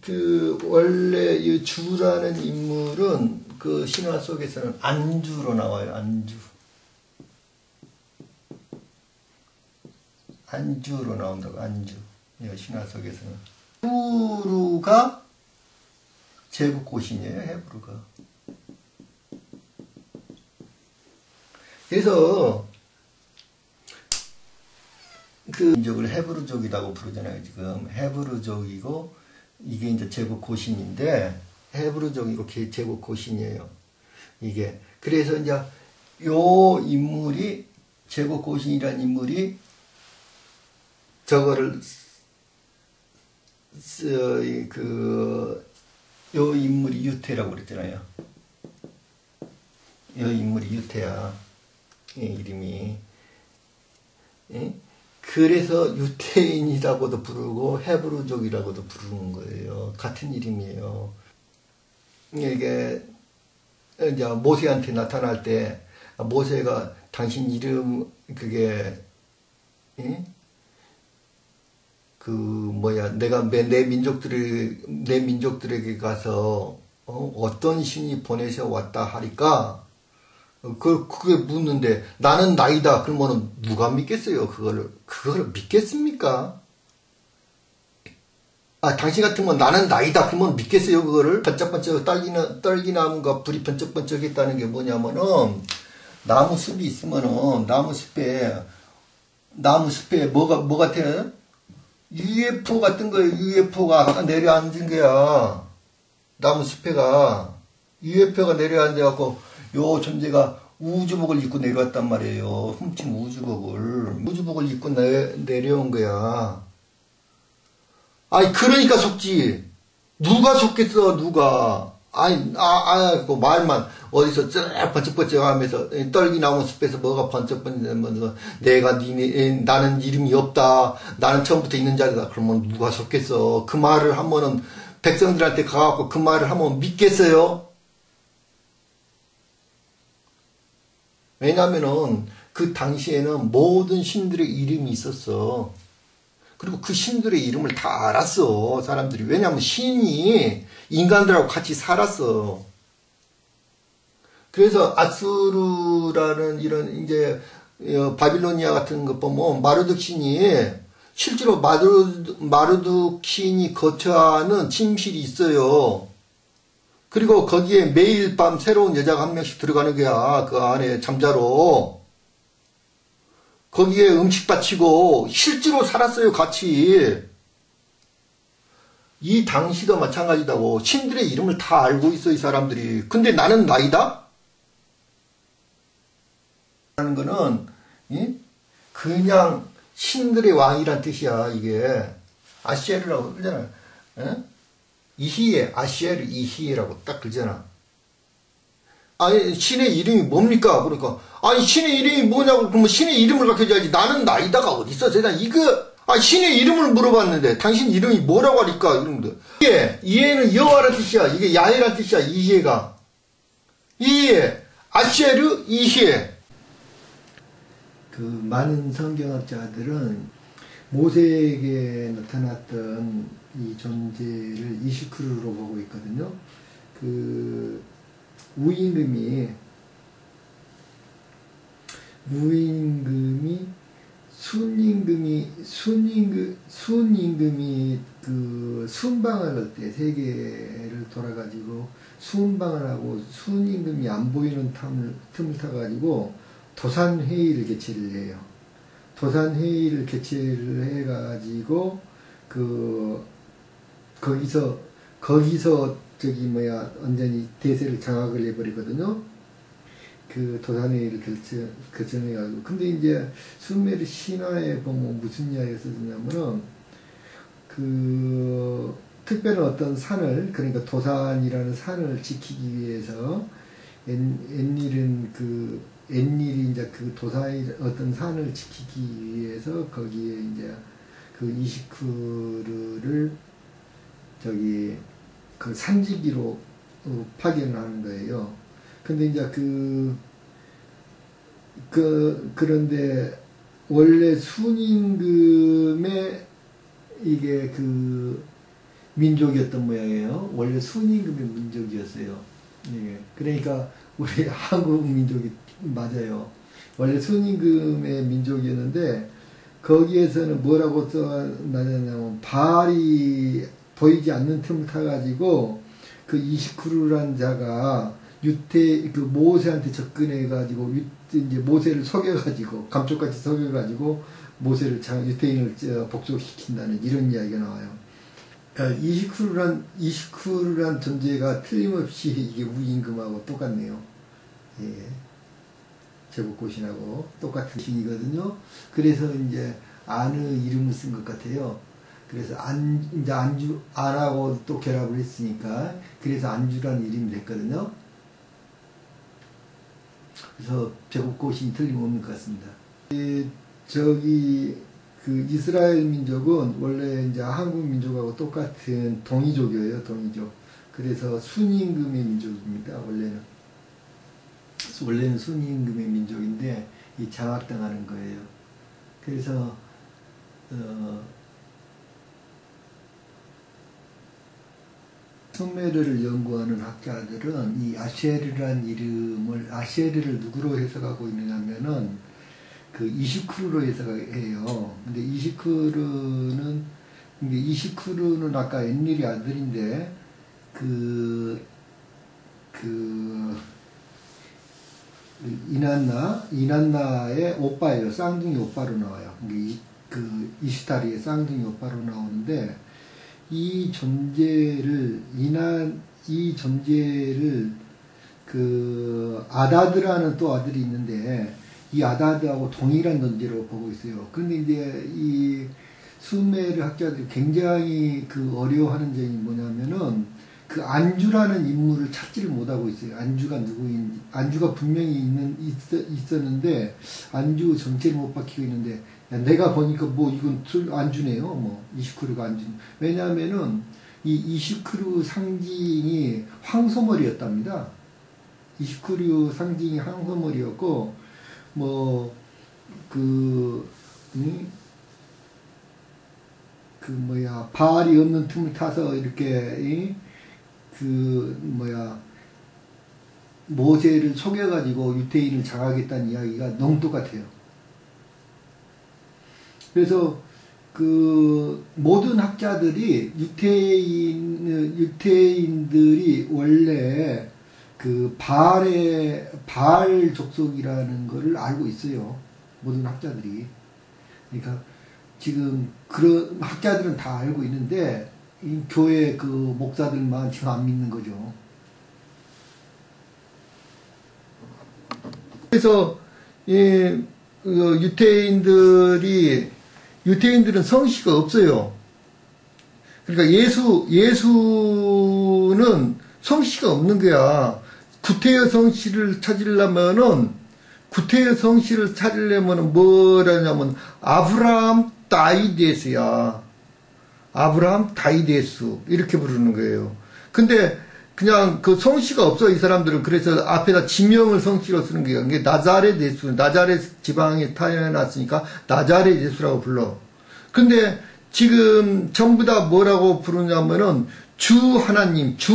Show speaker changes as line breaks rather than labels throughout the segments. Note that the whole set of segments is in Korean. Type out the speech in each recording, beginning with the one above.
그 원래 이 주라는 인물은 그 신화 속에서는 안주로 나와요. 안주로 나온다고. 안주. 이 신화 속에서는 헤브루가 제국고신이에요. 헤브루가. 그래서 그 민족을 헤브루족이라고 부르잖아요. 지금 헤브루족이고 이게 이제 제국고신인데 헤브루족이고 제국고신이에요. 이게 그래서 이제 요 인물이 제국고신이라는 인물이 저거를 요 인물이 유태라고 그랬잖아요. 요 인물이 유태야. 이름이. 그래서 유태인이라고도 부르고 헤브루족이라고도 부르는 거예요. 같은 이름이에요. 이게 이제 모세한테 나타날 때 모세가 당신 이름 그게 그 뭐야 내가 내 민족들에게 가서 어떤 신이 보내셔 왔다 하니까 그게 묻는데 나는 나이다 그러면은 누가 믿겠어요? 그거를 믿겠습니까? 당신 같으면 나는 나이다 그러면 믿겠어요? 그거를 번쩍번쩍 떨기나무가 불이 번쩍번쩍 했다는 게 뭐냐면은 나무숲이 있으면은 나무숲에 뭐가 같아? UFO 같은 거예요. UFO가 내려앉은 거야. 나무숲에가 UFO가 내려앉아갖고 요 존재가 우주복을 입고 내려왔단 말이에요. 훔친 우주복을 입고 내려온 거야. 그러니까 속지. 누가 속겠어, 누가. 그 말만 어디서 번쩍번쩍 하면서 떨기나무 숲에서 뭐가 번쩍번쩍하면서 나는 이름이 없다. 나는 처음부터 있는 자리다. 그러면 누가 속겠어. 그 말을 하면은 백성들한테 가갖고 그 말을 하면 믿겠어요? 왜냐면은 그 당시에는 모든 신들의 이름이 있었어. 그리고 그 신들의 이름을 다 알았어, 사람들이. 왜냐면 신이 인간들하고 같이 살았어. 그래서 아수르라는 이런 이제 바빌로니아 같은 거 보면 마르둑 신이 실제로 마르둑 신이 거처하는 침실이 있어요. 그리고 거기에 매일 밤 새로운 여자가 한 명씩 들어가는 거야. 그 안에 잠자로. 거기에 음식 바치고 실제로 살았어요. 같이. 이 당시도 마찬가지다고. 신들의 이름을 다 알고 있어 이 사람들이. 근데 나는 나이다? 하는 거는 그냥 신들의 왕이란 뜻이야. 이게 아시에르라고 그러잖아. 이히에, 아시에르 이히에라고 딱 그러잖아. 신의 이름이 뭡니까? 그러니까, 신의 이름이 뭐냐고, 그러면 신의 이름을 가르쳐줘야지. 나는 나이다가 어딨어, 세상. 신의 이름을 물어봤는데, 당신 이름이 뭐라고 하니까, 이러는데. 이해는 여호와란 뜻이야. 이게 야훼란 뜻이야, 이해가. 이해, 아시에르, 이해. 그, 많은 성경학자들은 모세에게 나타났던 이 존재를 이시크루로 보고 있거든요. 그 무임금이 순임금이 그 순방을 할 때 세계를 돌아가지고 순방을 하고 순임금이 안 보이는 틈을 타가지고 도산회의를 개최를 해요. 도산회의를 개최를 해가지고 거기서 완전히 대세를 장악을 해버리거든요. 그 도산회의를 결정해가지고. 근데 이제 수메르 신화에 보면 무슨 이야기가 써지냐면은 특별한 어떤 산을, 그러니까 도산이라는 산을 지키기 위해서 엔닐이 이제 그 도산의 어떤 산을 지키기 위해서 거기에 이제 그 이시크루를 그 산지기로 파견하는 거예요. 근데 이제 그런데 원래 순임금의 이게
민족이었던 모양이에요. 원래 순임금의 민족이었어요. 예. 그러니까 우리 한국 민족이 맞아요. 원래 순임금의 민족이었는데 거기에서는 뭐라고 써놨냐면 바알이 보이지 않는 틈을 타가지고 그 이시쿠르란 자가 그 모세한테 접근해가지고 이제 모세를 속여가지고 감쪽같이 속여가지고 모세를 유태인을 복속시킨다는 이런 이야기가 나와요. 이시쿠르란 존재가 틀림없이 이게 우임금하고 똑같네요. 예. 제국고신하고 똑같은 신이거든요. 그래서 이제 안의 이름을 쓴 것 같아요. 그래서 이제 안하고 또 결합을 했으니까 그래서 안주라는 이름이 됐거든요. 그래서 제국고신이 틀림없는 것 같습니다. 그 이스라엘 민족은 원래 이제 한국 민족하고 똑같은 동이족이에요. 동이족. 그래서 순임금의 민족입니다. 원래는 순임금의 민족인데 이 장악당하는 거예요. 그래서 수메르를 연구하는 학자들은 이 아쉐르란 이름을 아쉐르를 누구로 해석하고 있느냐면은 그 이시쿠르로 해석해요. 근데 이시쿠르는 아까 엔릴이 아들인데 이난나의 오빠예요. 쌍둥이 오빠로 나와요. 이슈타리의 쌍둥이 오빠로 나오는데 이 존재를 그 아다드라는 또 아들이 있는데 이 아다드하고 동일한 존재로 보고 있어요. 그런데 이제 이 수메르 학자들이 굉장히 그 어려워하는 점이 뭐냐면은 그 안주라는 인물을 찾지를 못하고 있어요. 안주가 누구인지. 안주가 분명히 있었는데 안주 정체를 못 밝히고 있는데 내가 보니까 뭐 이건 안주네요. 뭐 이시쿠르가 안주. 왜냐하면은 이 이시쿠르 상징이 황소머리였답니다. 이시쿠르 상징이 황소머리였고 바알이 없는 틈을 타서 이렇게 모세를 속여가지고 유태인을 장악했다는 이야기가 너무 똑같아요. 그래서 그 모든 학자들이 유태인들이 원래 그 바알 족속이라는 것을 알고 있어요. 모든 학자들이. 그러니까 지금 그런 학자들은 다 알고 있는데 이 교회 그 목사들만 지금 안 믿는 거죠.
그래서 유태인들은 성씨가 없어요. 그러니까 예수는 성씨가 없는 거야. 구태여 성씨를 찾으려면은 뭐라냐면 아브라함 다이데스야. 아브라함 다이데스 이렇게 부르는 거예요. 근데 그냥 그 성씨가 없어 이 사람들은. 그래서 앞에다 지명을 성씨로 쓰는 거예요. 이게 나자렛 예수, 나자렛 지방에 태어났으니까 나자렛 예수라고 불러. 근데 지금 전부 다 뭐라고 부르냐면은 주 하나님, 주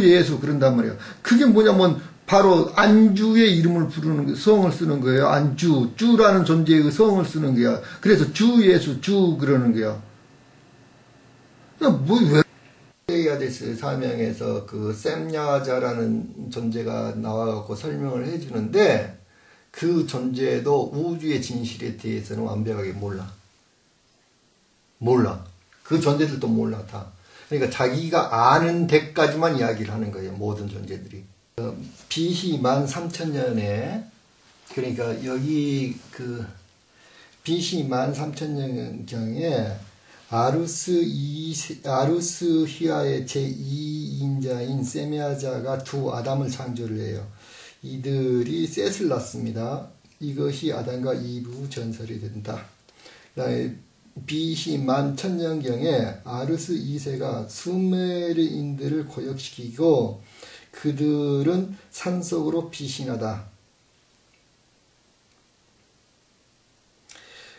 예수 그런단 말이에요. 그게 뭐냐면 바로 안주의 이름을 부르는 성을 쓰는 거예요. 안주, 주라는 존재의 성을 쓰는 거야. 그래서 주 예수, 주 그러는 거야. 왜 야데스 사명에서 그 셈야자라는 존재가 나와갖고 설명을 해주는데 그 존재도 우주의 진실에 대해서는 완벽하게 몰라. 그 존재들도 몰라 다. 그러니까 자기가 아는 데까지만 이야기를 하는 거예요. 모든 존재들이. BC 13,000년에 그러니까 여기 그 BC 13,000년경에 아루스히아의 제2인자인 세메아자가 두 아담을 창조를 해요. 이들이 셋을 낳습니다. 이것이 아담과 이브 전설이 된다. BC 11,000년경에 아루스 2세가 수메르인들을 고역시키고 그들은 산속으로 피신하다.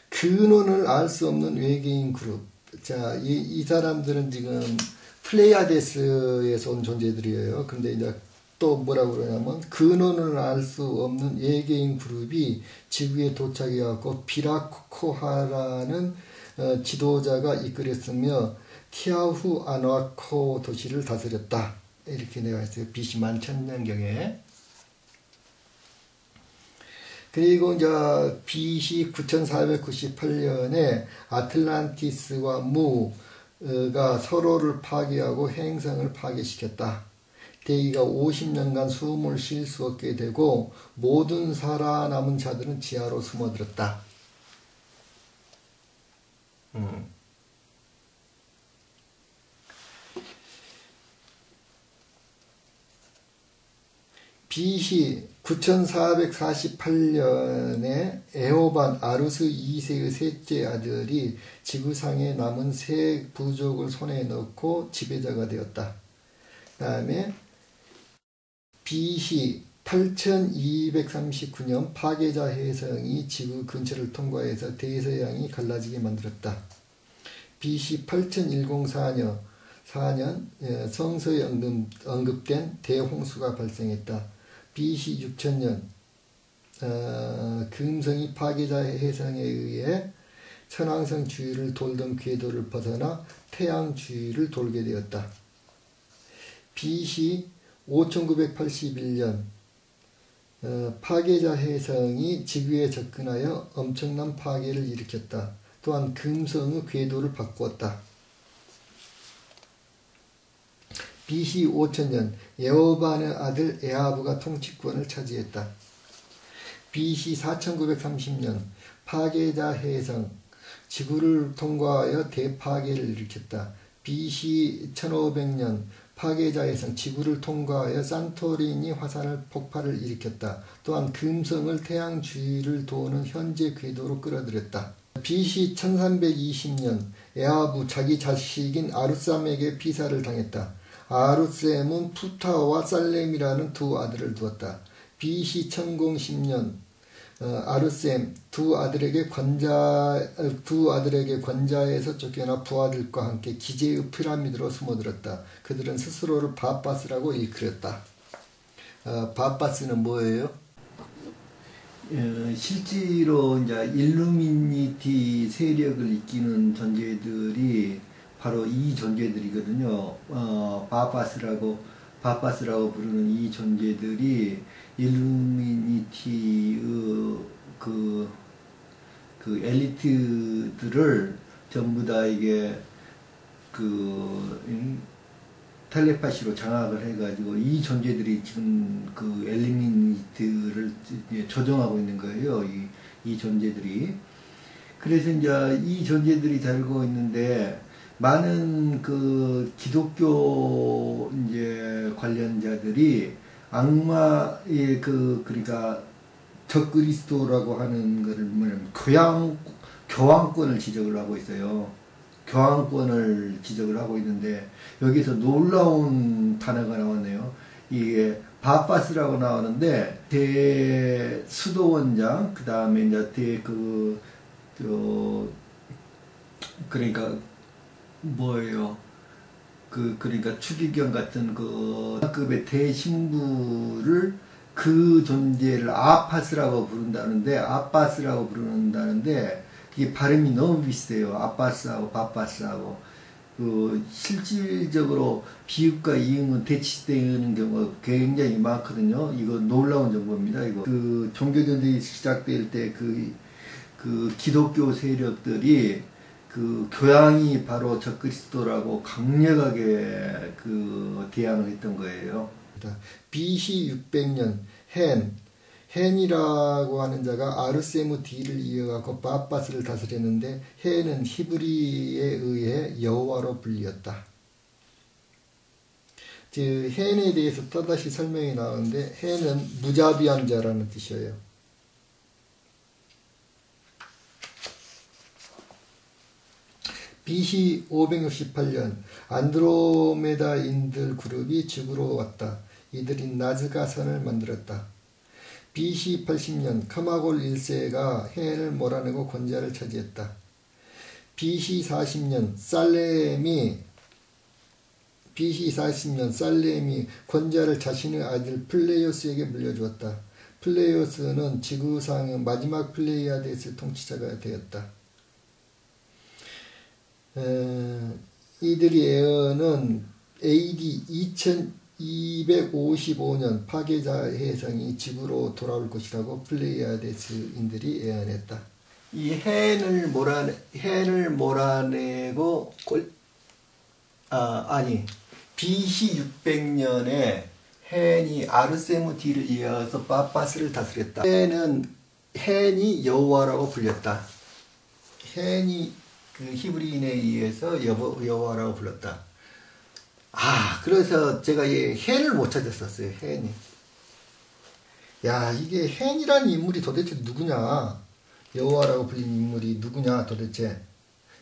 근원을 알 수 없는 외계인 그룹,
자, 이 사람들은 지금 플레이아데스에서 온 존재들이에요. 근데 이제 또 뭐라고 그러냐면 근원을 알 수 없는 외계인 그룹이 지구에 도착해갖고 비라코하라는 지도자가 이끌었으며 티아후 아누아코 도시를 다스렸다. 이렇게 내가 있어요. BC 11,000년경에. 그리고 이제 BC 9498년에 아틀란티스와 무가 서로를 파괴하고 행성을 파괴시켰다. 대기가 50년간 숨을 쉴 수 없게 되고 모든 살아남은 자들은 지하로 숨어들었다. BC 9448년에 에오반 아루스 2세의 셋째 아들이 지구상에 남은 세 부족을 손에 넣고 지배자가 되었다. 그 다음에 BC 8239년 파괴자 해성이 지구 근처를 통과해서 대서양이 갈라지게 만들었다. BC 8104년 성서에 언급된 대홍수가 발생했다. BC 6000년 금성이 파괴자 해성에 의해 천왕성 주위를 돌던 궤도를 벗어나 태양 주위를 돌게 되었다. BC 5981년 파괴자 해성이 지구에 접근하여 엄청난 파괴를 일으켰다. 또한 금성의 궤도를 바꾸었다. BC 5000년 여호반의 아들 에하브가 통치권을 차지했다. BC 4930년 파괴자 해성 지구를 통과하여 대파괴를 일으켰다. BC 1500년 파괴자 해성 지구를 통과하여 산토리니 화산을 폭발을 일으켰다. 또한 금성을 태양 주위를 도는 현재 궤도로 끌어들였다. BC 1320년 에하브 자기 자식인 아루삼에게 피살을 당했다. 아루셈은 푸타와 살렘이라는 두 아들을 두었다. BC 1010년 아루셈 두 아들에게 권자에서 쫓겨나 부하들과 함께 기제의 피라미드로 숨어들었다. 그들은 스스로를 바빠스라고 일컬었다. 바빠스는 뭐예요? 실제로 이제 일루미니티 세력을 이끄는 존재들이 바로 이 존재들이거든요. 바빠스라고 부르는 이 존재들이 일루미니티의 그 엘리트들을 전부 다 이게 텔레파시로 장악을 해가지고 이 존재들이 지금 그 엘리미니트를 조정하고 있는 거예요. 이 존재들이. 그래서 이제 이 존재들이 살고 있는데 많은 그 기독교 이제 관련자들이 악마의 그러니까 적그리스도라고 하는 것을 뭐냐면 교황권을 지적을 하고 있어요. 교황권을 지적을 하고 있는데 여기서 놀라운 단어가 나왔네요. 이게 바빠스라고 나오는데 대수도원장 그 다음에 이제 그러니까 뭐예요? 그러니까 추기경 같은 그 급의 대신부를 그 존재를 아파스라고 부른다는데 이게 발음이 너무 비슷해요. 아파스하고 바파스하고 실질적으로 비읍과 이응은 대치되는 경우가 굉장히 많거든요. 이거 놀라운 정보입니다. 이거 그 종교전쟁이 시작될 때 그 기독교 세력들이 그 교황이 바로 적그리스도라고 강력하게 대항을 했던 거예요. BC 600년 헨이라고 하는 자가 아르세무 D를 이어가고 바빠스를 다스렸는데 헨은 히브리에 의해 여호와로 불리었다. 헨에 대해서 또다시 설명이 나오는데 헨은 무자비한 자라는 뜻이에요. BC 568년 안드로메다인들 그룹이 지구로 왔다. 이들이 나즈가선을 만들었다. BC 80년 카마골 1세가 헨을 몰아내고 권자를 차지했다. BC 40년 살렘이 권자를 자신의 아들 플레이오스에게 물려주었다. 플레이오스는 지구상의 마지막 플레이아데스 통치자가 되었다. 이들의 예언은 AD 2255년 파괴자 해성이 지구로 돌아올 것이라고 플레이아데스인들이 예언했다. 이 해를 몰아내고 BC 600년에 헨이 아르세무디를 이어서 파파스를 다스렸다. 헨이 여호와라고 불렸다. 헨이 그 히브리인에 의해서 여호와라고 불렀다. 그래서 제가 이 헨을 못 찾았었어요. 헨이. 야, 이게 헨이라는 인물이 도대체 누구냐? 여호와라고 불린 인물이 누구냐 도대체.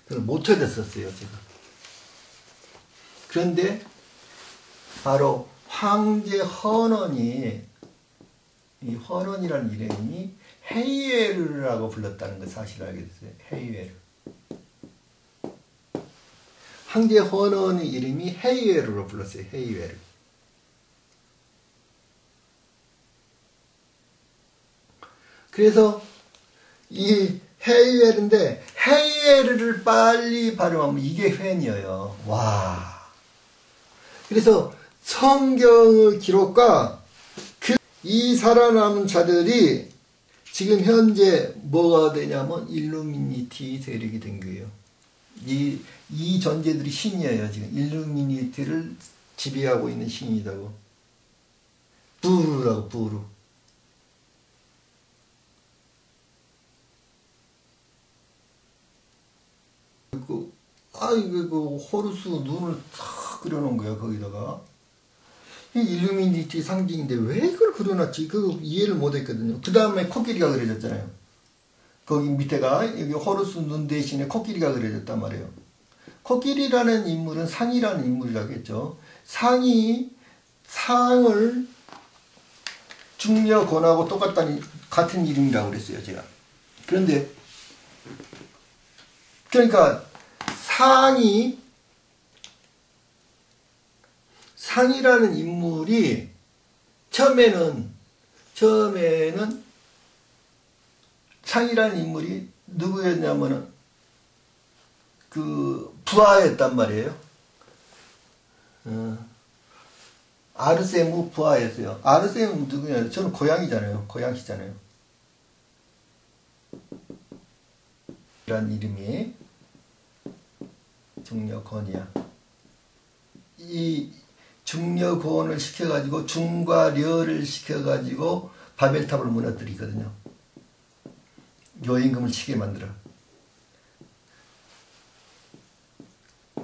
그걸 못 찾았었어요, 제가. 그런데 바로 황제 헌원이, 이 헌원이라는 이름이 헤이웨르라고 불렀다는 걸 사실을 알게 됐어요. 헤이웨르. 황제 헌원의 이름이 헤이웨르로 불렀어요. 헤이웨르. 그래서 이 헤이웨르인데 헤이웨르를 빨리 발음하면 이게 헨이에요. 와. 그래서 성경의 기록과 이 살아남은 자들이 지금 현재 뭐가 되냐면 일루미니티 세력이 된 거예요. 이 존재들이 신이에요. 지금 일루미니티를 지배하고 있는 신이라고. 부르라고, 부르. 이거 호루스 눈을 탁 그려놓은 거야, 거기다가. 이 일루미니티 상징인데 왜 이걸 그려놨지? 그거 이해를 못 했거든요. 그 다음에 코끼리가 그려졌잖아요. 거기 밑에가, 여기 호루스 눈 대신에 코끼리가 그려졌단 말이에요. 코끼리라는 인물은 상이라는 인물이라고 했죠. 상을 중녀곤하고 같은 이름이라고 그랬어요, 제가. 그러니까 상이라는 인물이 처음에는 상이라는 인물이 누구였냐면은 그 부하였단 말이에요. 아르세무 부하였어요. 아르세무 누구냐? 저는 고양이잖아요. 고양시잖아요. 이란 이름이 중녀곤이야. 이 중녀곤을 시켜가지고 중과 려를 시켜가지고 바벨탑을 무너뜨리거든요. 요임금을 치게 만들어.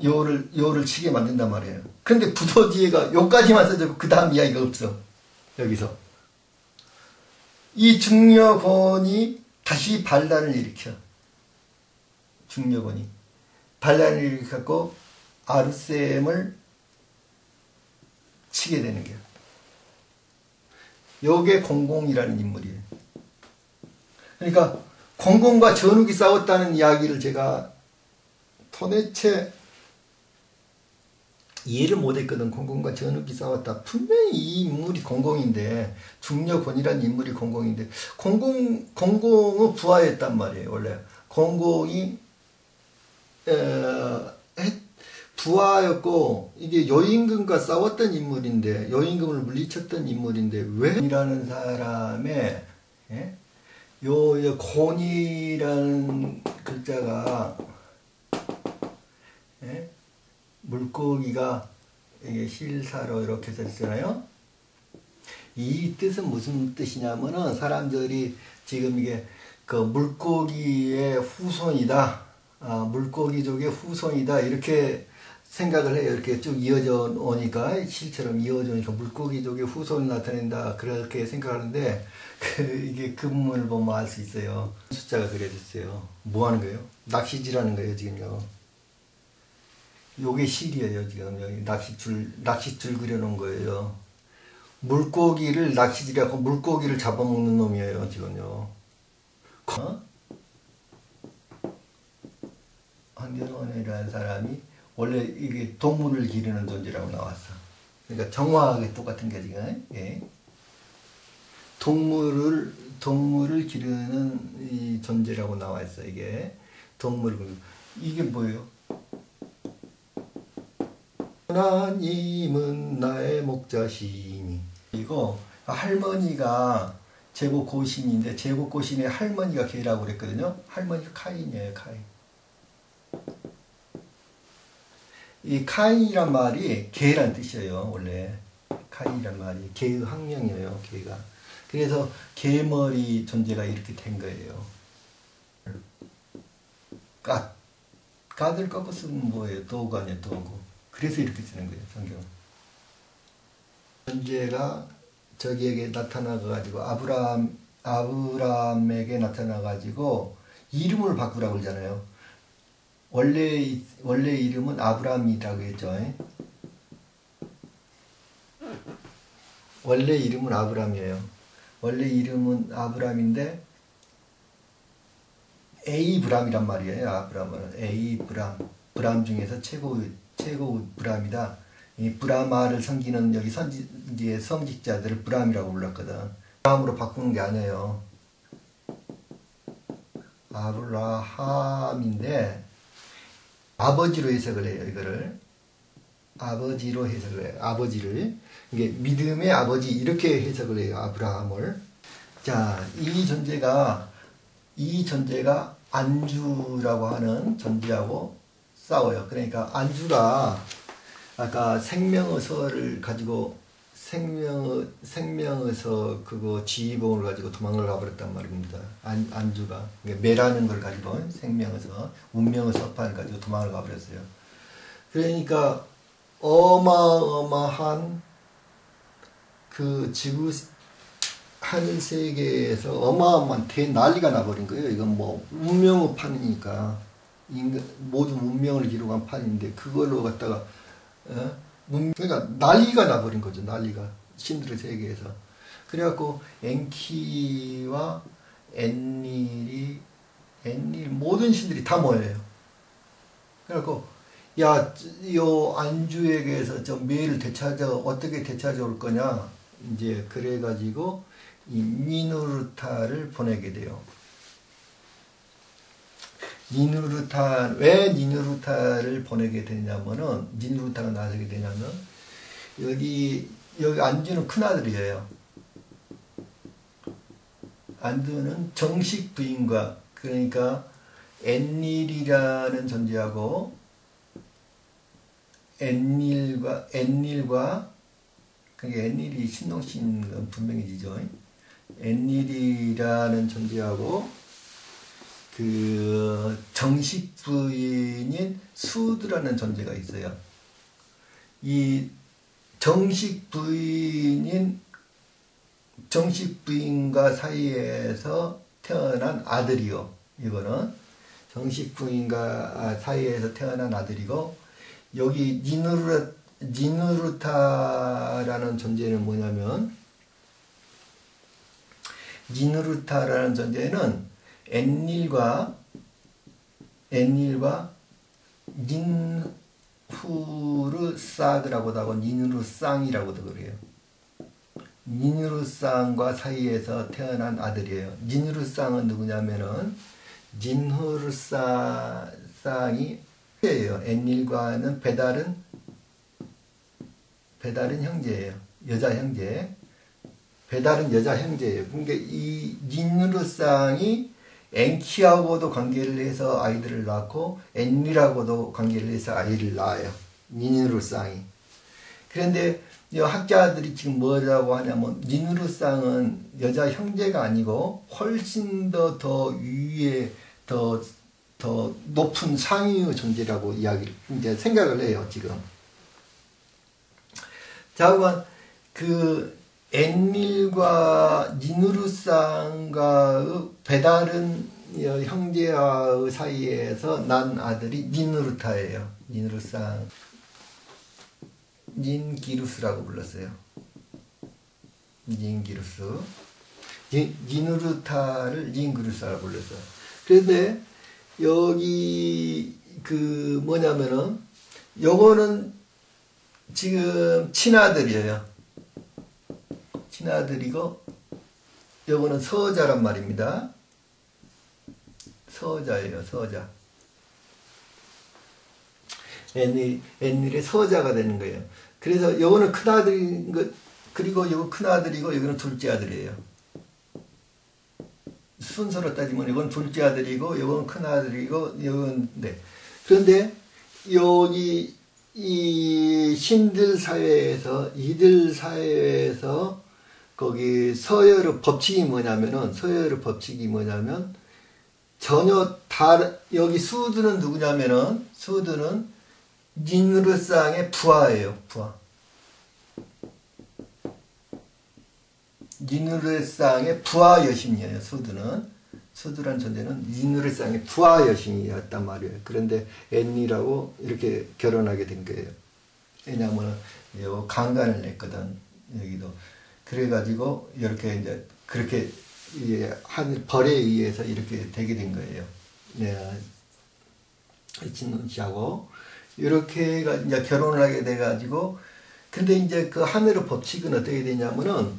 요를 치게 만든단 말이에요. 근데 부도지혜가 요까지만 써주고 그 다음 이야기가 없어. 여기서. 이 중녀곤이 다시 반란을 일으켜. 중녀곤이. 반란을 일으켰고 아르셈을 치게 되는 거예요. 요게 공공이라는 인물이에요. 그러니까 공공과 전욱이 싸웠다는 이야기를 제가 도대체 이해를 못했거든. 공공과 전욱이 싸웠다. 분명히 이 인물이 공공인데, 중녀곤이라는 인물이 공공인데, 공공은 부하였단 말이에요. 원래 공공이 부하였고, 이게 여임금과 싸웠던 인물인데, 여임금을 물리쳤던 인물인데, 왜? 이라는 사람의, 요 곤이라는 글자가, 물고기가 이게 실사로 이렇게 썼잖아요. 이 뜻은 무슨 뜻이냐면은, 사람들이 지금 이게 그 물고기의 후손이다, 물고기족의 후손이다, 이렇게 생각을 해요. 이렇게 쭉 이어져 오니까, 실처럼 이어져 오니까 물고기족의 후손을 나타낸다, 그렇게 생각하는데, 이게 금문을 보면 알 수 있어요. 숫자가 그려졌어요. 뭐 하는 거예요? 낚시질하는 거예요, 지금요. 요게 실이에요, 지금. 여기 낚싯줄 그려놓은 거예요. 물고기를 낚시질하고 물고기를 잡아먹는 놈이에요, 지금요.
황견원이라는 사람이 원래 이게 동물을 기르는 존재라고 나왔어. 그러니까 정확하게 똑같은 게 지금. 예. 동물을 기르는 이 존재라고 나와 있어. 이게 이게 뭐예요? 하나님은 나의 목자시니. 이거 할머니가 제국고신인데 제국고신의 할머니가 개라고 그랬거든요. 할머니가 카인이에요. 카인. 이 카인이란 말이 개란 뜻이에요. 원래 카인이란 말이 개의 학명이에요. 개가. 그래서 개머리 존재가 이렇게 된 거예요. 갓을 꺾어 쓰면 뭐예요? 도구 아니야, 도구. 그래서 이렇게 쓰는 거예요, 성경. 존재가 저기에게 나타나가지고 아브라함에게 나타나가지고 이름을 바꾸라고 그러잖아요. 원래 이름은 아브라함이라고 했죠. 원래 이름은 아브라함이에요. 원래 이름은 아브라함인데 에이브람이란 말이에요. 아브라함은 에이브람. 브람 중에서 최고 브람이다. 이 브라마를 섬기는 여기 성직자들을 브람이라고 불렀거든. 브람으로 바꾸는 게 아니에요. 아브라함인데 아버지로 해석을 해요. 이거를 아버지로 해석을 해요. 아버지를 이게 믿음의 아버지 이렇게 해석을 해요. 아브라함을. 자, 이 존재가 안주라고 하는 존재하고 싸워요. 그러니까 안주가 아까 생명의서를 가지고 생명의서 그거 지휘봉을 가지고 도망을 가버렸단 말입니다. 안주가 매라는 걸 가지고 생명의서 운명의 서판을 가지고 도망을 가버렸어요. 그러니까 어마어마한 그 지구 하늘 세계에서 어마어마한 대난리가 나버린 거예요. 이건 뭐 운명의 판이니까 모든 운명을 기록한 판인데 그걸로 갖다가 그러니까 난리가 나버린 거죠. 난리가 신들의 세계에서. 그래갖고 엔키와 엔닐 모든 신들이 다 모여요. 그래갖고 야, 요 안주에게서 저 매를 어떻게 되찾아올 거냐. 이제 그래가지고 이 니누르타를 보내게 돼요. 왜 니누르타를 보내게 되냐면은, 니누르타가 나서게 되냐면, 여기 안주는 큰아들이에요. 안주는 정식 부인과, 그러니까, 엔닐이라는 존재하고, 엔닐과, 그게 엔닐이 신동신 분명히지죠. 엔닐이라는 존재하고, 그 정식 부인인 수드라는 존재가 있어요. 이 정식 부인과 사이에서 태어난 아들이요. 이거는 정식 부인과 사이에서 태어난 아들이고, 여기 니누르타라는 존재는 뭐냐면, 니누르타라는 존재는 엔닐과 닌후르사드라고도 하고 니누르쌍이라고도 그래요. 니누르쌍과 사이에서 태어난 아들이에요. 니누르쌍은 누구냐면은 닌후르쌍이 형제예요. 엔닐과는 배달은 형제예요. 여자 형제. 배달은 여자 형제예요. 그러니까 이 닌누르쌍이 엔키하고도 관계를 해서 아이들을 낳고 엔닐하고도 관계를 해서 아이를 낳아요. 니누르쌍이. 그런데 이 학자들이 지금 뭐라고 하냐면 니누르쌍은 여자 형제가 아니고 훨씬 더 위에 더 높은 상위의 존재라고 이제 생각을 해요. 지금. 자, 그러면 그 엔닐과 니누르쌍과의 배다른 형제와의 사이에서 난 아들이 니누르타예요. 니누르쌍. 닌기루스라고 불렀어요. 닌기루스. 니누르타를 닌기루스라고 불렀어요. 그런데 여기 그 뭐냐면은 요거는 지금 친아들이에요. 친아들이고 요거는 서자란 말입니다. 서자예요. 서자. N일의 서자가 되는 거예요. 그래서 요거는 큰아들인 것, 그리고 요거 큰아들이고 요거는 둘째 아들이에요. 순서로 따지면 이건 둘째 아들이고 요건 큰아들이고 요건 네. 그런데 여기 이 신들 사회에서 이들 사회에서 거기 서열의 법칙이 뭐냐면은 전혀 여기 수드는 누구냐면은 수드는 니누르상의 부하예요. 부하. 니누르상의 부하 여신이에요. 수드란 존재는 니누르상의 부하 여신이었단 말이에요. 그런데 앤니라고 이렇게 결혼하게 된 거예요. 왜냐하면 강간을 냈거든. 여기도. 그래가지고 이렇게 이제 그렇게 한 벌에 의해서 이렇게 되게 된 거예요. 네. 진눈 씨하고 이렇게 이제 결혼을 하게 돼가지고 근데 이제 그 하늘의 법칙은 어떻게 되냐면은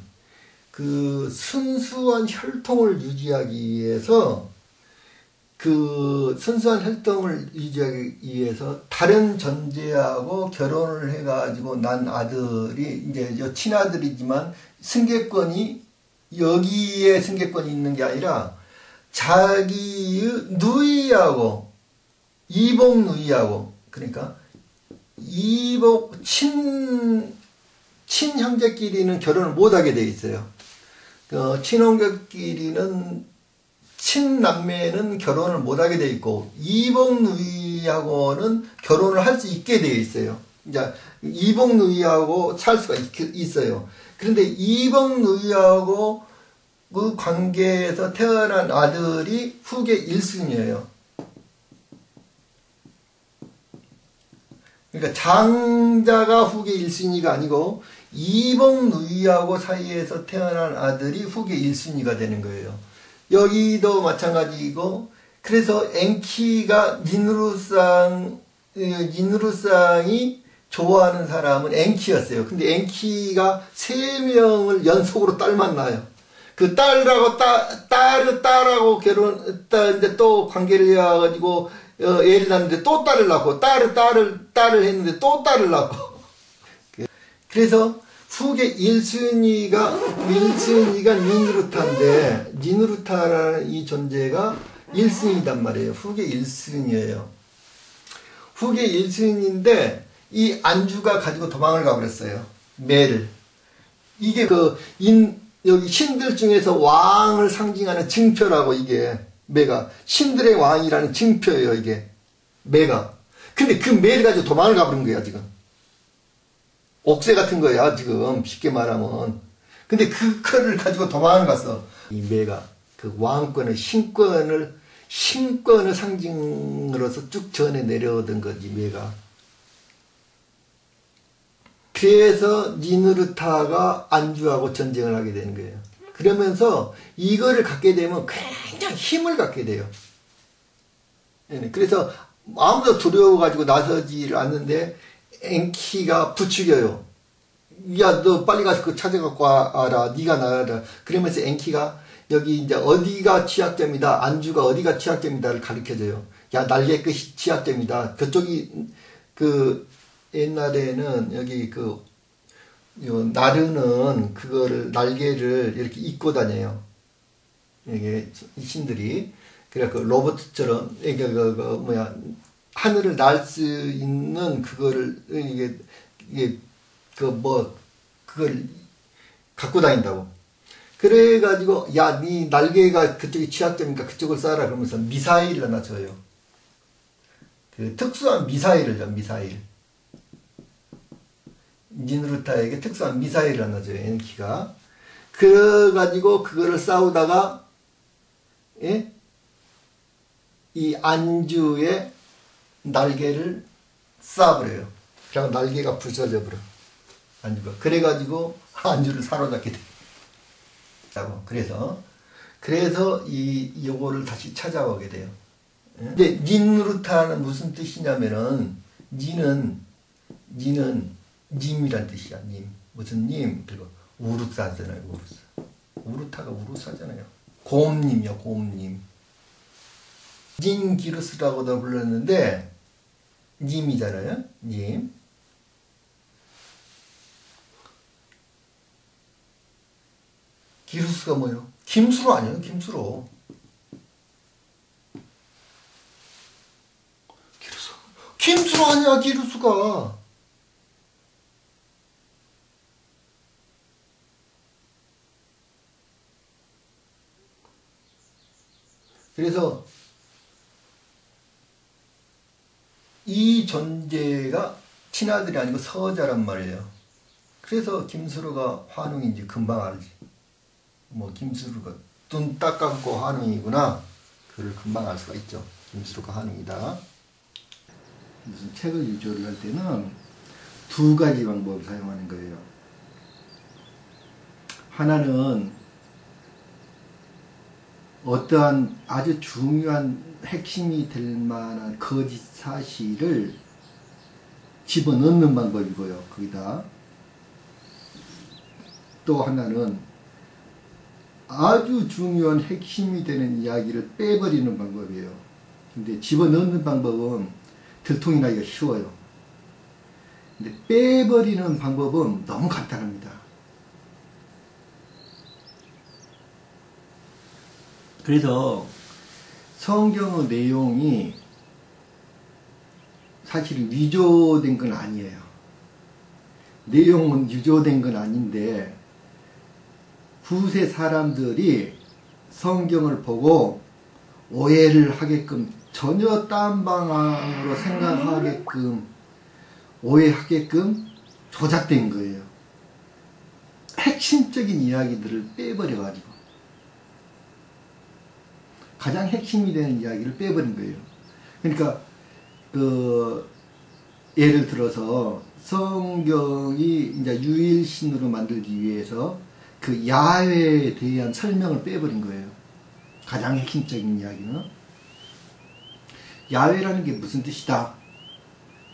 그 순수한 혈통을 유지하기 위해서 다른 존재하고 결혼을 해가지고 난 아들이 이제 친아들이지만 승계권이 여기에 승계권이 있는 게 아니라 자기의 누이하고 이복 누이하고 그러니까 이복 친형제끼리는 결혼을 못하게 돼 있어요. 친형제끼리는 친남매는 결혼을 못하게 돼 있고 이복 누이하고는 결혼을 할 수 있게 되어 있어요. 이제 이복 누이하고 살 수가 있어요. 그런데 이복 누이하고 그 관계에서 태어난 아들이 후계 1순위예요. 그러니까 장자가 후계 1순위가 아니고 이복 누이하고 사이에서 태어난 아들이 후계 1순위가 되는 거예요. 여기도 마찬가지이고 그래서 엔키가 니누르상이 좋아하는 사람은 엔키였어요. 근데 엔키가 3명을 연속으로 딸 만나요. 그 딸하고 이제 또 관계를 해가지고 애를 낳는데 또 딸을 낳고 딸을 했는데 또 딸을 낳고 그래서 후계 1순위가 니누르타인데 니누르타라는 이 존재가 1순위단 말이에요. 후계 1순위예요. 후계 1순위인데 이 안주가 가지고 도망을 가버렸어요. 매를. 이게 여기 신들 중에서 왕을 상징하는 증표라고 이게 매가 신들의 왕이라는 증표예요. 이게 매가. 근데 그 매를 가지고 도망을 가버린 거야 지금. 옥새 같은 거야 지금 쉽게 말하면. 근데 그거를 가지고 도망을 갔어. 이 매가 그 왕권의 신권을 상징으로서 쭉 전해 내려오던 거지 매가. 그래서 니누르타가 안주하고 전쟁을 하게 되는 거예요. 그러면서 이거를 갖게 되면 굉장히 힘을 갖게 돼요. 그래서 아무도 두려워가지고 나서지를 않는데 엔키가 부추겨요. 야, 너 빨리 가서 그거 찾아갖고 와라. 네가 나가라. 그러면서 엔키가 여기 이제 어디가 취약점이다. 안주가 어디가 취약점이다를 가르쳐줘요. 야, 날개 끝이 취약점이다. 그쪽이 옛날에는 여기 나르는 그거를 날개를 이렇게 입고 다녀요. 이게 신들이. 그래 로봇처럼 이게 하늘을 날 수 있는 그거를 그걸 갖고 다닌다고. 그래가지고 야, 네 날개가 그쪽이 취약점이니까 그쪽을 쏴라 그러면서 미사일을 하나 줘요. 그 특수한 미사일을 줘. 미사일. 니누르타에게 특수한 미사일을 하나 줘요. 엔키가. 그래가지고 그거를 싸우다가 이 안주의 날개를 쏴버려요. 그리고 날개가 부서져 버려. 안주가. 그래가지고 안주를 사로잡게 돼. 그래서 요거를 다시 찾아오게 돼요. 근데 닌누르타는 무슨 뜻이냐면은 님이란 뜻이야. 님. 무슨 님? 그리고 우루사잖아요. 우루사. 우루타가 우루사잖아요. 고음님이요. 고음님. 닌기루스라고도 불렀는데 님이잖아요. 님. 기루스가 뭐예요? 김수로 아니에요? 김수로. 김수로 아니야, 기루스가. 그래서 이 존재가 친아들이 아니고 서자란 말이에요. 그래서 김수로가 환웅인지 금방 알지. 뭐 김수로가 눈 딱 감고 환웅이구나. 그걸 금방 알 수가 있죠. 김수로가 환웅이다.
무슨 책을 유조를 할 때는 두 가지 방법을 사용하는 거예요. 하나는 어떠한 아주 중요한 핵심이 될 만한 거짓 사실을 집어넣는 방법이고요. 거기다 또 하나는 아주 중요한 핵심이 되는 이야기를 빼버리는 방법이에요. 근데 집어넣는 방법은 들통이 나기가 쉬워요. 근데 빼버리는 방법은 너무 간단합니다. 그래서 성경의 내용이 사실은 위조된 건 아니에요. 내용은 위조된 건 아닌데 후세 사람들이 성경을 보고 오해를 하게끔 전혀 딴 방향으로 생각하게끔 오해하게끔 조작된 거예요. 핵심적인 이야기들을 빼버려가지고 가장 핵심이 되는 이야기를 빼버린 거예요. 그러니까 예를 들어서 성경이 이제 유일신으로 만들기 위해서 그 야훼에 대한 설명을 빼버린 거예요. 가장 핵심적인 이야기는 야훼라는 게 무슨 뜻이다.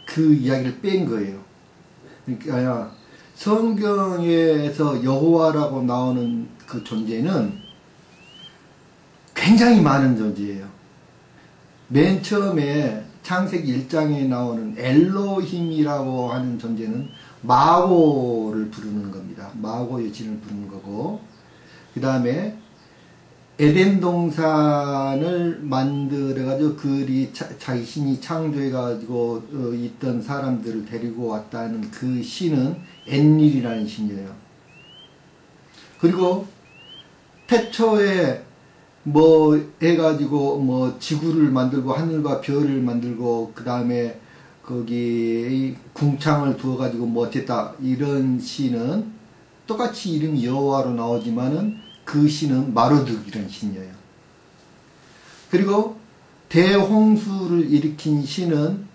그 이야기를 뺀 거예요. 그러니까 성경에서 여호와라고 나오는 그 존재는 굉장히 많은 존재예요. 맨 처음에 창세기 1장에 나오는 엘로힘이라고 하는 존재는 마고를 부르는 겁니다. 마고의 진을 부르는 거고, 그 다음에 에덴 동산을 만들어가지고 그리 자신이 창조해가지고 있던 사람들을 데리고 왔다는 그 신은 엔릴이라는 신이에요. 그리고 태초에 뭐 해가지고 뭐 지구를 만들고 하늘과 별을 만들고 그 다음에 거기 궁창을 두어가지고 뭐 어쨌다 이런 신은 똑같이 이름이 여호와로 나오지만은 그 신은 마르둑이라는 신이에요. 그리고 대홍수를 일으킨 신은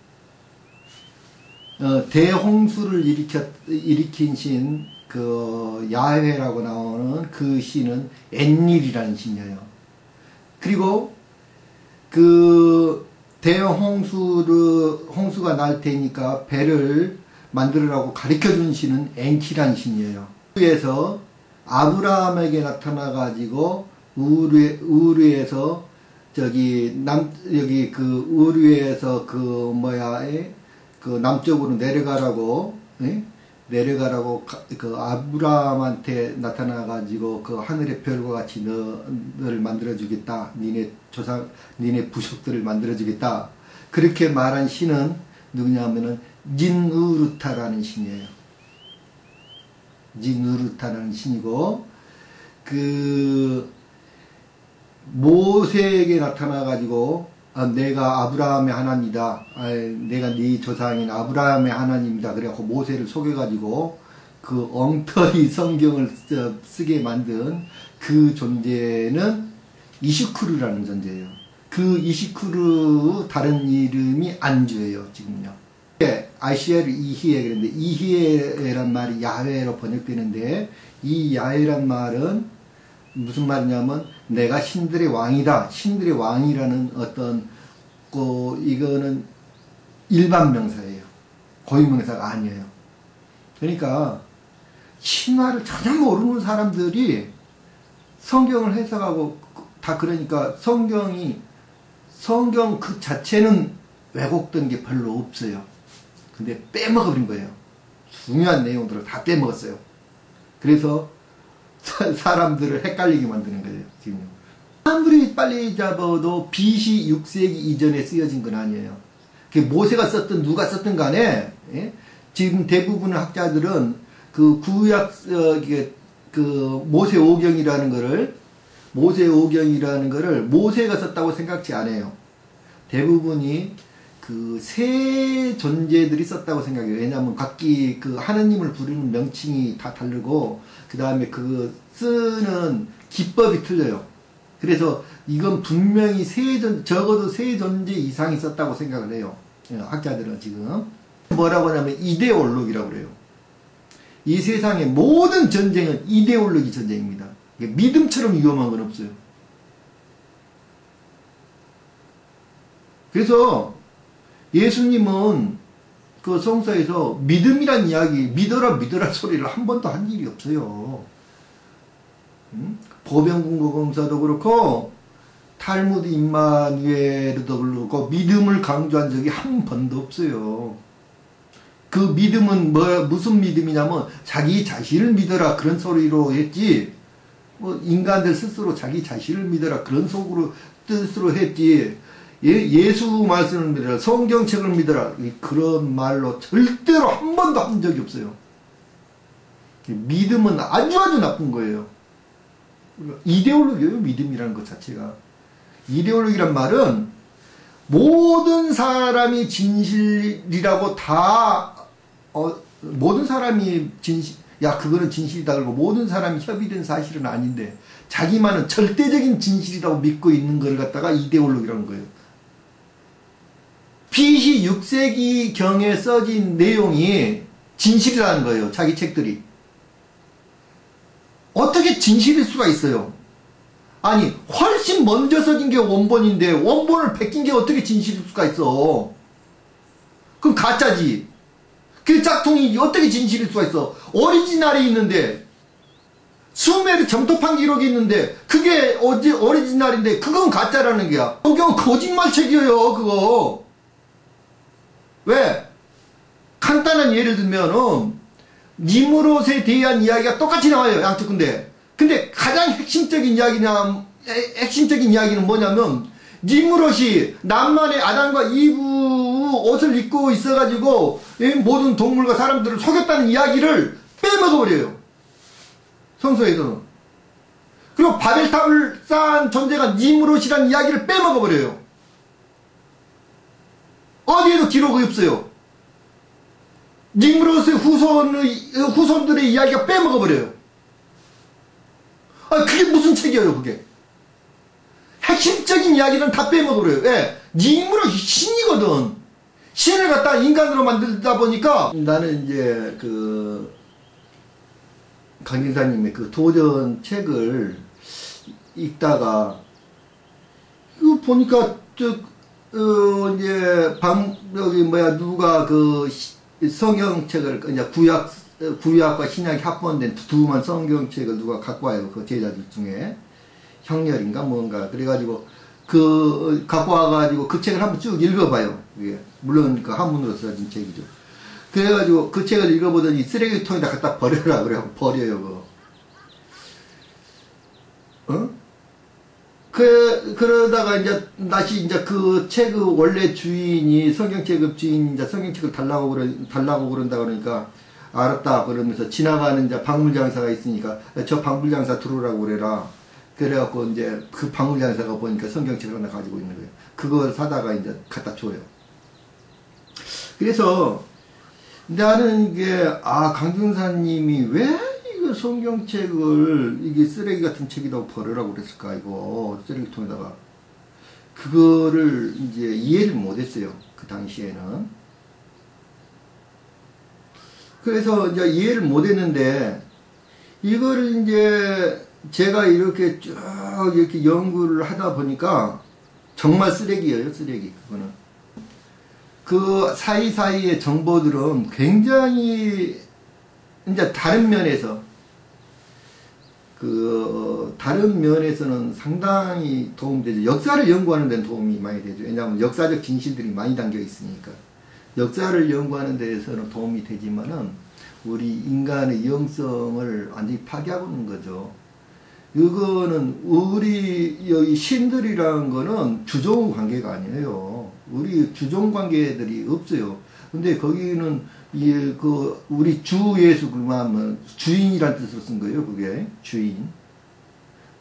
대홍수를 일으킨 신 그 야훼라고 나오는 그 신은 엔릴이라는 신이에요. 그리고 그 홍수가 날 테니까 배를 만들으라고 가르쳐준 신은 엔키라는 신이에요. 그래서 아브라함에게 나타나가지고 우르에서 여기 그 우르에서 그 남쪽으로 내려가라고 그 아브라함한테 나타나가지고 그 하늘의 별과 같이 너를 만들어주겠다. 니네 부속들을 만들어주겠다. 그렇게 말한 신은 누구냐면은 닌우르타라는 신이에요. 닌우르타라는 신이고, 그 모세에게 나타나가지고 내가 아브라함의 하나님이다. 내가 네 조상인 아브라함의 하나님이다. 그래갖고 모세를 속여가지고 그 엉터리 성경을 쓰게 만든 그 존재는 이시쿠르라는 존재예요. 그 이시쿠르 다른 이름이 안주예요. 지금요. 아시아를 이히에 그랬는데 이히에란 말이 야훼로 번역되는데 이 야훼란 말은 무슨 말이냐면 내가 신들의 왕이다. 신들의 왕이라는 어떤 이거는 일반 명사예요. 고유명사가 아니에요. 그러니까 신화를 전혀 모르는 사람들이 성경을 해석하고 다 그러니까 성경 그 자체는 왜곡된 게 별로 없어요. 근데 빼먹어버린 거예요. 중요한 내용들을 다 빼먹었어요. 그래서 사람들을 헷갈리게 만드는 거예요. 지금 아무리 빨리 잡아도 BC 6세기 이전에 쓰여진 건 아니에요. 모세가 썼든 누가 썼든 간에 지금 대부분의 학자들은 그 구약 그 모세오경이라는 거를 모세가 썼다고 생각지 않아요. 대부분이 그 세 존재들이 썼다고 생각해요. 왜냐하면 각기 그 하느님을 부르는 명칭이 다 다르고 그 다음에 그 쓰는 기법이 틀려요. 그래서 이건 분명히 적어도 세 존재 이상이 썼다고 생각을 해요. 학자들은 지금 뭐라고 하냐면 이데올로기라고 그래요. 이 세상의 모든 전쟁은 이데올로기 전쟁입니다. 믿음처럼 위험한 건 없어요. 그래서 예수님은 그 성서에서 믿음이란 이야기, 믿어라 소리를 한 번도 한 일이 없어요. 보병군고검사도 그렇고 탈무드 임마누엘도 그렇고 믿음을 강조한 적이 한 번도 없어요. 그 믿음은 무슨 믿음이냐면 자기 자신을 믿어라 그런 소리로 했지, 인간들 스스로 자기 자신을 믿어라 그런 뜻으로 했지, 예수 말씀을 믿어라, 성경책을 믿어라 그런 말로 절대로 한 번도 한 적이 없어요. 믿음은 아주 나쁜 거예요. 이데올로기예요. 믿음이라는 것 자체가. 이데올로기란 말은 모든 사람이 진실이라고 다 모든 사람이 그거는 진실이다 그러고 모든 사람이 협의된 사실은 아닌데 자기만은 절대적인 진실이라고 믿고 있는 걸 갖다가 이데올로기라는 거예요. BC 6세기 경에 써진 내용이 진실이라는 거예요. 자기 책들이. 어떻게 진실일 수가 있어요? 아니 훨씬 먼저 써진 게 원본인데 원본을 베낀 게 어떻게 진실일 수가 있어? 그럼 가짜지. 그 짝퉁이 어떻게 진실일 수가 있어? 오리지널이 있는데 수메르 점토판 기록이 있는데 그게 오리지널인데 그건 가짜라는 게야. 성경은 거짓말책이에요. 그거. 왜? 간단한 예를 들면은 니무롯에 대한 이야기가 똑같이 나와요. 양쪽 근데 가장 핵심적인 이야기는 뭐냐면 니무롯이 남만의 아담과 이브 옷을 입고 있어가지고 모든 동물과 사람들을 속였다는 이야기를 빼먹어버려요. 성서에서는. 그리고 바벨탑을 쌓은 존재가 니무롯이라는 이야기를 빼먹어버려요. 어디에도 기록이 없어요. 니무롯의 후손들의 이야기가 빼먹어버려요. 그게 무슨 책이에요, 그게? 핵심적인 이야기는 다 빼먹어버려요. 왜? 니무롯이 신이거든. 신을 갖다 인간으로 만들다 보니까 나는 이제 강진사님의 그 도전 책을 읽다가 이거 보니까 이제 누가 그 성경책을 이제 구약과 신약이 합본된 두만 성경책을 누가 갖고 와요. 그 제자들 중에 형렬인가 뭔가 그래가지고 갖고 와가지고 그 책을 한번 쭉 읽어봐요. 이게 물론 그 한문으로 써진 책이죠. 그래가지고 그 책을 읽어보더니 쓰레기통에다 갖다 버려라 그래. 버려요 그거. 그러다가 이제 다시 이제 그 책의 원래 주인이 성경책의 주인이 이제 성경책을 달라고 그런다 그러니까 알았다 그러면서 지나가는 이제 박물장사가 있으니까 저 박물장사 들어오라고 그래라. 그래갖고 이제 그 박물장사가 보니까 성경책을 하나 가지고 있는 거예요. 그걸 사다가 이제 갖다 줘요. 그래서 나는 이게 강준사님이 왜 이거 성경책을 이게 쓰레기 같은 책이라고 버리라고 그랬을까 이거 쓰레기통에다가 그거를 이제 이해를 못했어요. 그 당시에는. 그래서 이제 이해를 못했는데 이거를 이제 제가 이렇게 쭉 이렇게 연구를 하다 보니까 정말 쓰레기예요, 쓰레기. 그거는. 그 사이사이의 정보들은 굉장히 이제 다른 면에서는 상당히 도움되죠. 역사를 연구하는 데는 도움이 많이 되죠. 왜냐하면 역사적 진실들이 많이 담겨 있으니까. 역사를 연구하는 데에서는 도움이 되지만은 우리 인간의 영성을 완전히 파괴하고 있는 거죠. 이거는 우리 여기 신들이라는 거는 주종 관계가 아니에요. 우리 주종 관계들이 없어요. 근데 거기는 우리 주 예수 그러면 주인이란 뜻으로 쓴 거예요. 그게 주인.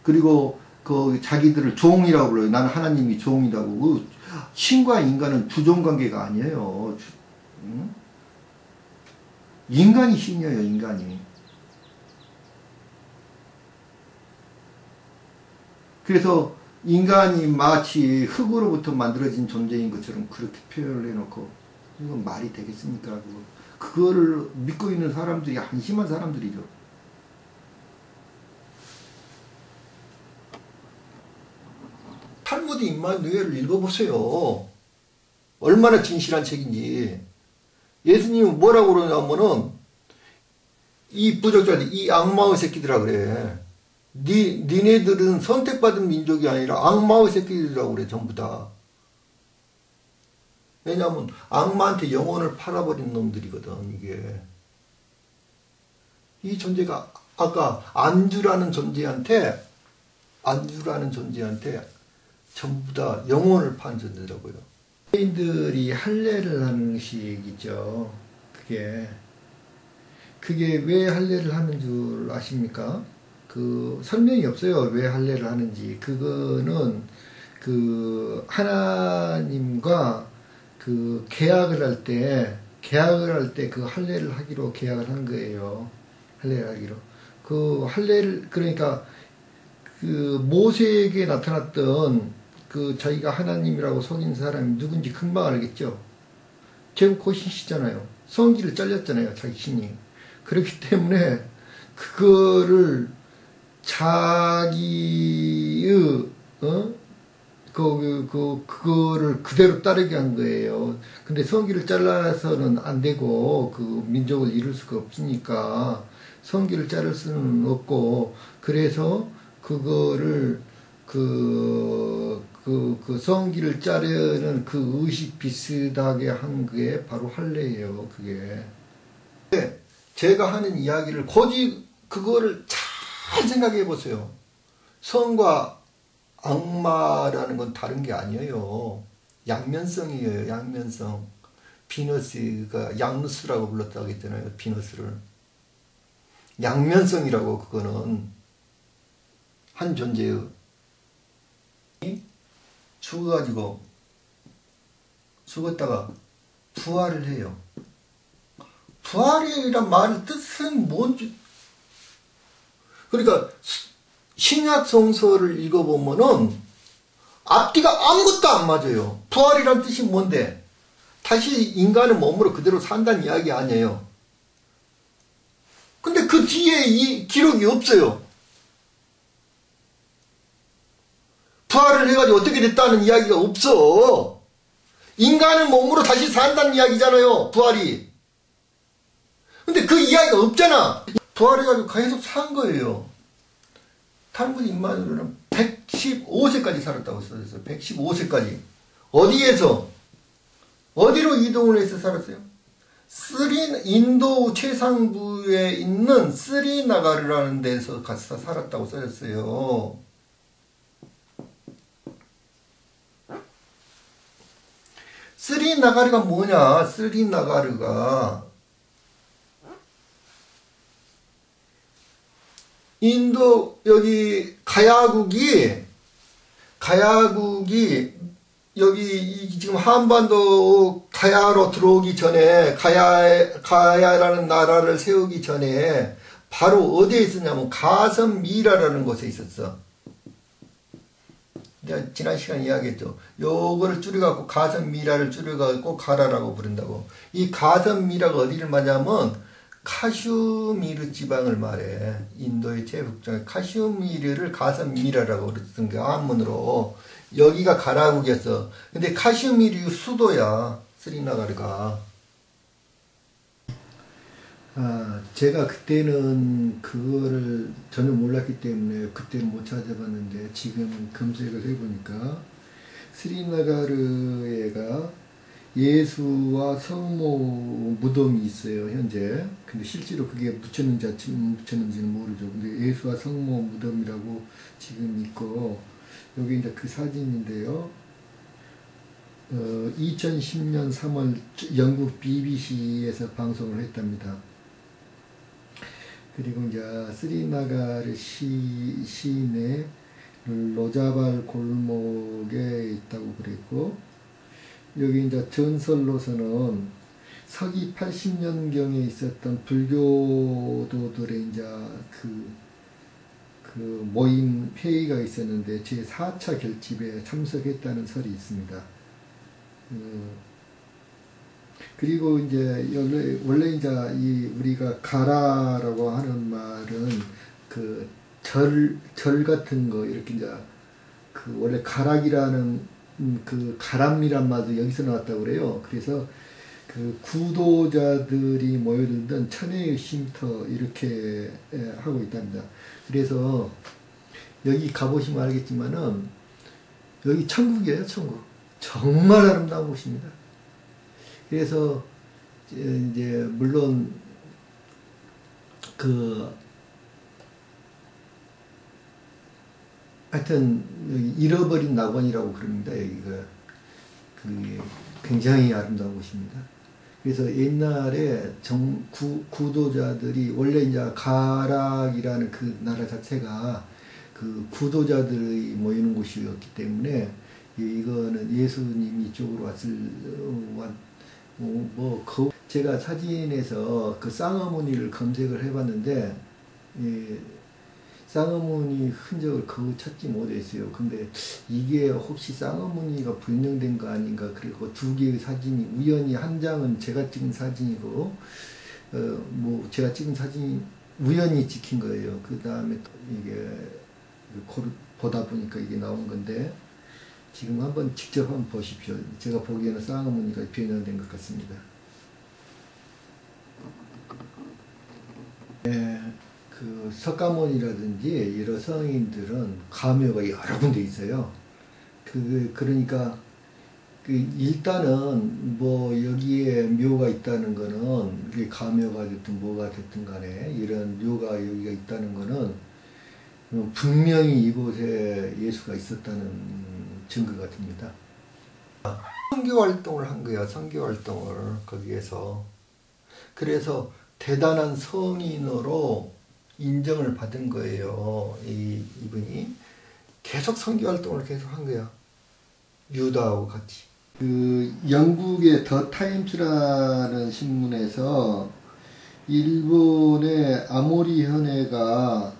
그리고 그 자기들을 종이라고 불러요. 나는 하나님이 종이라고. 신과 인간은 주종 관계가 아니에요. 인간이 신이에요. 인간이. 그래서 인간이 마치 흙으로부터 만들어진 존재인 것처럼 그렇게 표현을 해놓고 이건 말이 되겠습니까? 그거를 믿고 있는 사람들이 한심한 사람들이죠.
탈무드 임마누엘을 읽어보세요. 얼마나 진실한 책인지. 예수님은 뭐라고 그러냐면은 이 부적절한 이 악마의 새끼들아 그래. 니네들은 선택받은 민족이 아니라 악마의 새끼들이라고 그래. 전부 다. 왜냐하면 악마한테 영혼을 팔아버린 놈들이거든. 이게 이 존재가 아까 안주라는 존재한테 전부 다 영혼을 판 존재라고요.
유대인들이 할례를 하는 식이죠. 그게 왜 할례를 하는 줄 아십니까? 그 설명이 없어요. 왜 할례를 하는지. 그거는 그 하나님과 그 계약을 할 때 그 할례를 하기로 계약을 한 거예요. 할례를 하기로. 그 할례를 그러니까 그 모세에게 나타났던 그 자기가 하나님이라고 속인 사람이 누군지 금방 알겠죠. 제국 고신시잖아요. 성기를 잘렸잖아요. 자기 신이. 그렇기 때문에 그거를 자기의 그거를 그대로 따르게 한 거예요. 근데 성기를 잘라서는 안 되고 그 민족을 이룰 수가 없으니까 성기를 자를 수는 없고 그래서 그거를 그 성기를 자르는 그 의식 비슷하게 한 게 바로 할례예요. 그게.
제가 하는 이야기를 그거를 잘 생각해 보세요. 성과 악마라는 건 다른 게 아니에요. 양면성이에요. 양면성. 비너스가 양누스라고 불렀다고 했잖아요. 비너스를. 양면성이라고 그거는 한 존재의 죽었다가 부활을 해요. 부활이란 말의 뜻은 뭔지. 그러니까 신약 성서를 읽어보면은 앞뒤가 아무것도 안 맞아요. 부활이란 뜻이 뭔데? 다시 인간의 몸으로 그대로 산다는 이야기 아니에요. 근데 그 뒤에 이 기록이 없어요. 부활을 해가지고 어떻게 됐다는 이야기가 없어. 인간의 몸으로 다시 산다는 이야기잖아요. 부활이. 근데 그 이야기가 없잖아. 부활해가지고 계속 산 거예요. 탈무드 임마누엘은 115세까지 살았다고 써졌어요. 115세까지. 어디에서? 어디로 이동을 해서 살았어요? 인도 최상부에 있는 스리나가르라는 데서 가서 살았다고 써졌어요. 스리나가르가 뭐냐? 스리나가르가 인도 여기 가야국이 여기 지금 한반도 가야로 들어오기 전에 가야라는 나라를 세우기 전에 바로 어디에 있었냐면 가섬미라라는 곳에 있었어. 내가 지난 시간에 이야기했죠. 요거를 줄여갖고 가섬미라를 줄여갖고 가라라고 부른다고. 이 가섬미라가 어디를 말하냐면 카슈미르 지방을 말해. 인도의 제북쪽에 카슈미르를 가섬미라라고 그랬던 게 한문으로. 여기가 가라국이었어. 근데 카슈미르 수도야, 스리나가르가.
제가 그때는 그거를 전혀 몰랐기 때문에 그때는 못 찾아봤는데 지금 검색을 해보니까 스리나가르에가 예수와 성모 무덤이 있어요, 현재. 근데 실제로 그게 묻혔는지는 모르죠. 근데 예수와 성모 무덤이라고 지금 있고, 여기 이제 그 사진인데요. 2010년 3월 영국 BBC에서 방송을 했답니다. 그리고 이제 스리나가르 시내 로자발 골목에 있다고 그랬고, 여기 이제 전설로서는 서기 80년경에 있었던 불교도들의 이제 그 모임 회의가 있었는데 제4차 결집에 참석했다는 설이 있습니다. 그리고 이제 원래 이제 우리가 가라라고 하는 말은 그 절 같은 거 이렇게 이제 그 원래 가락이라는 그 가람이란 말도 여기서 나왔다고 그래요. 그래서 그 구도자들이 모여들던 천혜의 쉼터 이렇게 하고 있답니다. 그래서 여기 가보시면 알겠지만은 여기 천국이에요, 천국. 정말 아름다운 곳입니다. 그래서 이제 물론 하여튼 여기 잃어버린 낙원이라고 그럽니다. 여기가 굉장히 아름다운 곳입니다. 그래서 옛날에 구도자들이 원래 이제 가락이라는 그 나라 자체가 그 구도자들이 모이는 곳이었기 때문에 이거는 예수님이 이쪽으로 제가 사진에서 그 쌍어무늬를 검색을 해봤는데 쌍어무늬 흔적을 거의 찾지 못했어요. 근데 이게 혹시 쌍어무늬가 불명된 거 아닌가. 그리고 두 개의 사진이 우연히 한 장은 제가 찍은 사진이고 제가 찍은 사진이 우연히 찍힌 거예요. 그 다음에 이게 보다 보니까 이게 나온 건데 지금 한번 직접 한번 보십시오. 제가 보기에는 쌍어무늬가 변형된 것 같습니다. 그 석가모니라든지 여러 성인들은 가묘가 여러 군데 있어요. 그러니까 일단은 여기에 묘가 있다는 거는 그게 가묘가 됐든 뭐가 됐든 간에 이런 묘가 여기가 있다는 거는 분명히 이곳에 예수가 있었다는 증거 같습니다.
선교 활동을 한 거야, 선교 활동을 거기에서. 그래서 대단한 성인으로 인정을 받은 거예요. 이분이 계속 선교 활동을 계속 한 거야. 유다하고 같이.
영국의 더 타임스라는 신문에서 일본의 아모리 현애가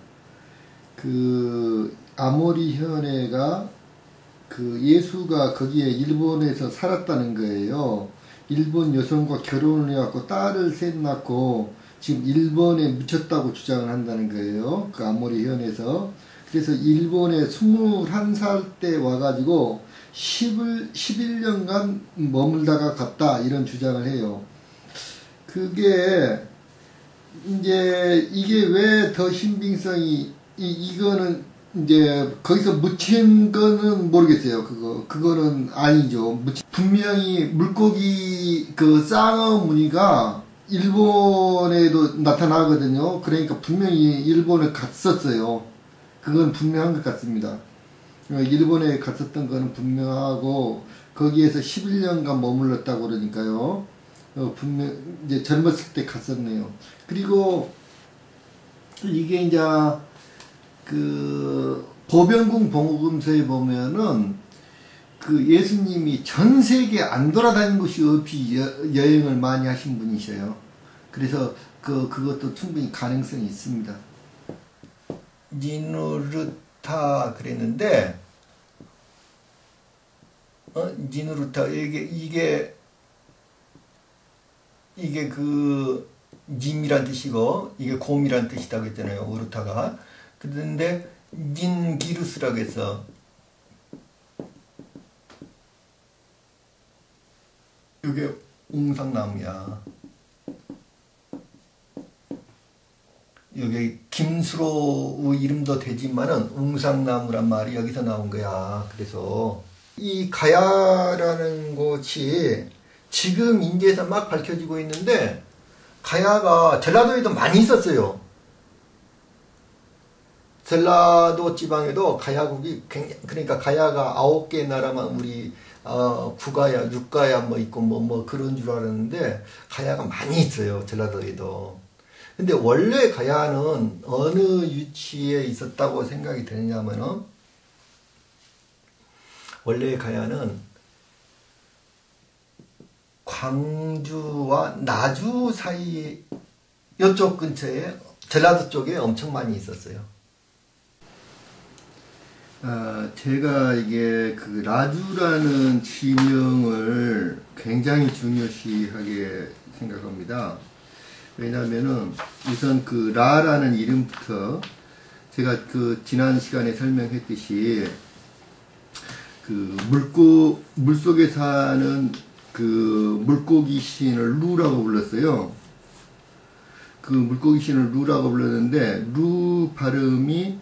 예수가 거기에 일본에서 살았다는 거예요. 일본 여성과 결혼을 해갖고 딸을 셋 낳고 지금 일본에 묻혔다고 주장을 한다는 거예요. 그 아모리 현에서. 그래서 일본에 21살 때 와가지고 11년간 머물다가 갔다 이런 주장을 해요. 그게 이제 이게 왜 더 신빙성이 이거는 이제 거기서 묻힌 거는 모르겠어요. 그거는 아니죠. 분명히 물고기 쌍어 무늬가 일본에도 나타나거든요. 그러니까 분명히 일본에 갔었어요. 그건 분명한 것 같습니다. 일본에 갔었던 거는 분명하고 거기에서 11년간 머물렀다고 그러니까요. 분명 이제 젊었을 때 갔었네요. 그리고 이게 이제 보병궁 복음서에 보면은 예수님이 전 세계 안 돌아다닌 곳이 없이 여행을 많이 하신 분이셔요. 그래서 그것도 충분히 가능성이 있습니다.
니누르타 그랬는데 니누르타 이게 님이란 뜻이고 이게 곰이란 뜻이라고 했잖아요. 우르타가. 그런데 닌기루스라고 해서 이게 웅상나무야. 여기 김수로 이름도 되지만은 웅상나무란 말이 여기서 나온 거야. 그래서 이 가야라는 곳이 지금 인제에서 막 밝혀지고 있는데, 가야가 전라도에도 많이 있었어요. 전라도 지방에도 가야국이 그러니까 가야가 9개 나라만 우리 구가야, 육가야 뭐 있고 뭐 그런 줄 알았는데, 가야가 많이 있어요. 전라도에도. 근데 원래 가야는 어느 위치에 있었다고 생각이 되느냐면은, 원래 가야는 광주와 나주 사이 이쪽 근처에 전라도 쪽에 엄청 많이 있었어요. 제가 이게 그 나주라는 지명을 굉장히 중요시하게 생각합니다. 왜냐면은 우선 그 라라는 이름부터 제가 그 지난 시간에 설명했듯이 그 물속에 사는 그 물고기 신을 루라고 불렀어요. 그 물고기 신을 루라고 불렀는데, 루 발음이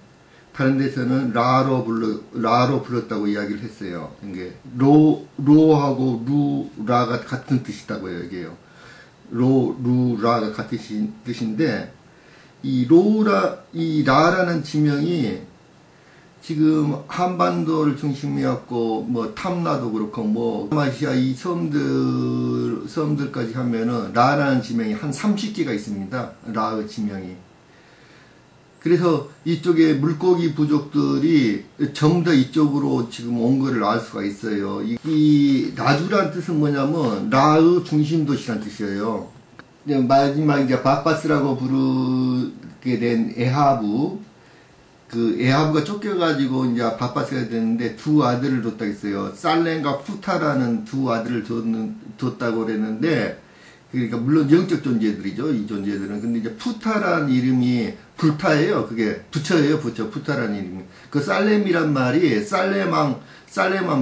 다른 데서는 라로 불렀다고 이야기를 했어요. 이게 로하고 루라가 같은 뜻이다고요, 이게요. 루라가 같은 뜻인데, 이 라라는 지명이 지금 한반도를 중심으로 해갖고 뭐 탐라도 그렇고 뭐 아시아 이 섬들까지 하면은 라라는 지명이 한 30개가 있습니다. 라의 지명이. 그래서 이쪽에 물고기 부족들이 전부 다 이쪽으로 지금 온 거를 알 수가 있어요. 이 나주란 뜻은 뭐냐면 라의 중심도시란 뜻이에요. 마지막 이제 바빠스라고 부르게 된 에하부, 그 에하브가 쫓겨가지고 이제 바빠스가 됐는데 두 아들을 뒀다 했어요. 살렘과 푸타라는 두 아들을 뒀다고 그랬는데, 그러니까 물론 영적 존재들이죠, 이 존재들은. 근데 이제 푸타라는 이름이 불타예요. 그게 부처예요, 부처. 푸타라는 이름이. 그 살렘이란 말이 살렘왕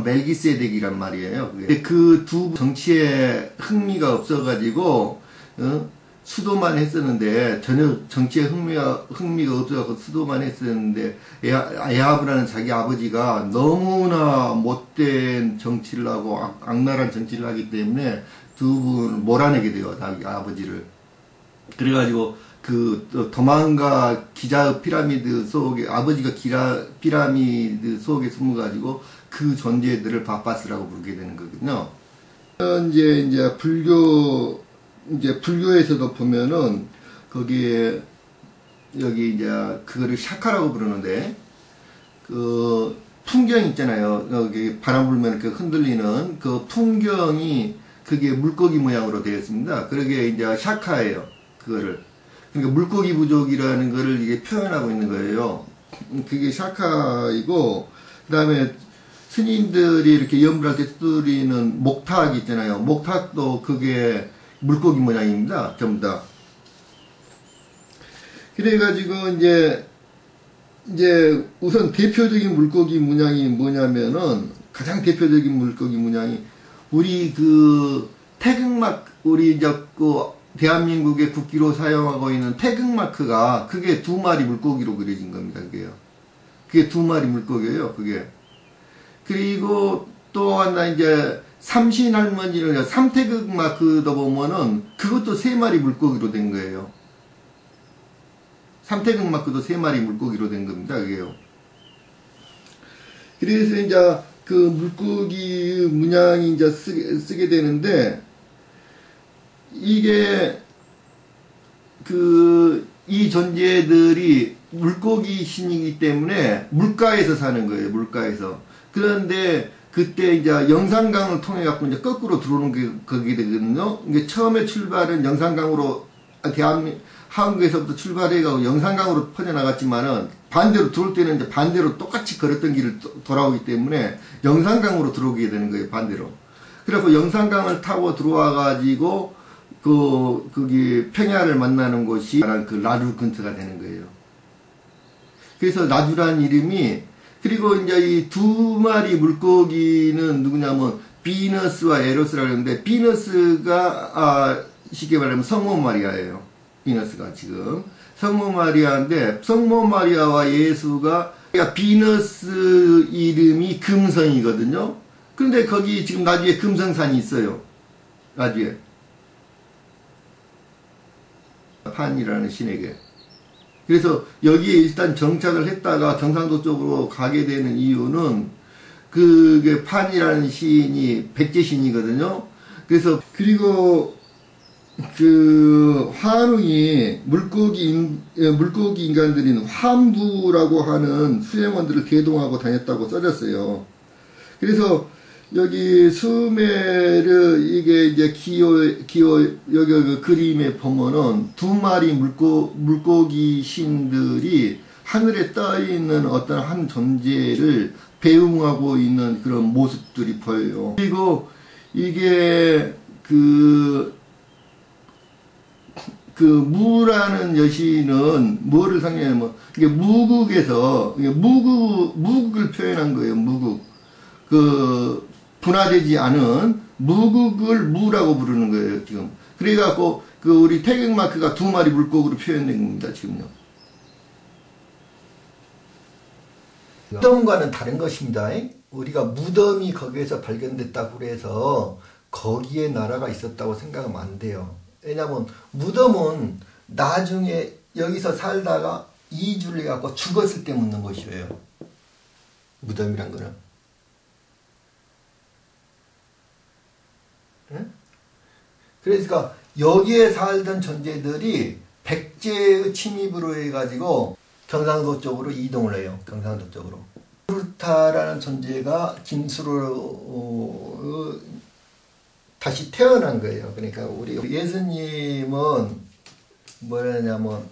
멜기세덱이란 말이에요. 그 두 정치에 흥미가 없어가지고 수도만 했었는데, 전혀 정치에 흥미가 없어서 수도만 했었는데, 에하브라는 자기 아버지가 너무나 못된 정치를 하고 악랄한 정치를 하기 때문에 두 분을 몰아내게 돼요, 자기 아버지를. 그래가지고 도망가 기자 피라미드 속에, 아버지가 피라미드 속에 숨어가지고 그 존재들을 바빠스라고 부르게 되는 거거든요. 이제 불교에서도 보면은, 거기에, 여기 이제, 그거를 샤카라고 부르는데, 그, 풍경 있잖아요. 여기 바람 불면 이렇게 흔들리는 그 풍경이, 그게 물고기 모양으로 되어 있습니다. 그러게 이제 샤카예요. 그거를. 그러니까 물고기 부족이라는 거를 이게 표현하고 있는 거예요. 그게 샤카이고, 그 다음에, 스님들이 이렇게 염불할 때 두드리는 목탁 있잖아요. 목탁도 그게, 물고기 모양입니다. 전부 다. 그래가지고, 이제 우선 대표적인 물고기 문양이 뭐냐면은, 가장 대표적인 물고기 문양이, 우리 우리 대한민국의 국기로 사용하고 있는 태극마크가, 그게 두 마리 물고기로 그려진 겁니다. 그게 두 마리 물고기예요, 그게. 그리고 또 하나 이제, 삼신할머니를 삼태극 마크도 보면은 그것도 세 마리 물고기로 된 거예요. 삼태극 마크도 세 마리 물고기로 된 겁니다. 그게요. 그래서 이제 그 물고기 문양이 이제 쓰게 되는데, 이게 이 존재들이 물고기 신이기 때문에 물가에서 사는 거예요. 물가에서. 그런데 그때 이제 영산강을 통해 갖고 이제 거꾸로 들어오는 게 거기 되거든요. 이게 처음에 출발은 영산강으로 한국에서부터 출발해가지고 영산강으로 퍼져나갔지만은, 반대로 들어올 때는 이제 반대로 똑같이 걸었던 길을 돌아오기 때문에 영산강으로 들어오게 되는 거예요, 반대로. 그래서 영산강을 타고 들어와가지고 거기 평야를 만나는 곳이 그 나주 근처가 되는 거예요. 그래서 나주라는 이름이, 그리고 이제 이 두 마리 물고기는 누구냐면 비너스와 에로스라고 하는데, 비너스가 쉽게 말하면 성모 마리아예요. 비너스가 지금 성모 마리아인데, 성모 마리아와 예수가, 그러니까 비너스 이름이 금성이거든요. 근데 거기 지금 나중에 금성산이 있어요. 나중에 판이라는 신에게. 그래서 여기에 일단 정착을 했다가 경상도 쪽으로 가게 되는 이유는, 그게 판이라는 시인이 백제신이거든요. 그래서, 그리고 그 환웅이 물고기 인간들인 환부라고 하는 수행원들을 계동하고 다녔다고 써졌어요. 그래서 여기 수메르, 이게 이제 여기 그 그림에 보면은 두 마리 물고기 신들이 하늘에 떠 있는 어떤 한 존재를 배웅하고 있는 그런 모습들이 보여요. 그리고 이게 무라는 여신은 뭐를 상징하냐면, 이게 무국에서, 무국을 표현한 거예요, 무국. 분화되지 않은 무국을 무라고 부르는 거예요, 지금. 그래갖고, 우리 태극마크가 두 마리 물고기로 표현된 겁니다, 지금요. 무덤과는 다른 것입니다. 우리가 무덤이 거기에서 발견됐다고 해서 거기에 나라가 있었다고 생각하면 안 돼요. 왜냐면 무덤은 나중에 여기서 살다가 이주를 해갖고 죽었을 때 묻는 것이에요. 무덤이란 거는. 응? 그러니까 여기에 살던 존재들이 백제의 침입으로 해가지고 경상도 쪽으로 이동을 해요. 경상도 쪽으로. 김수르타라는 존재가 김수로 다시 태어난 거예요. 그러니까 우리 예수님은 뭐냐면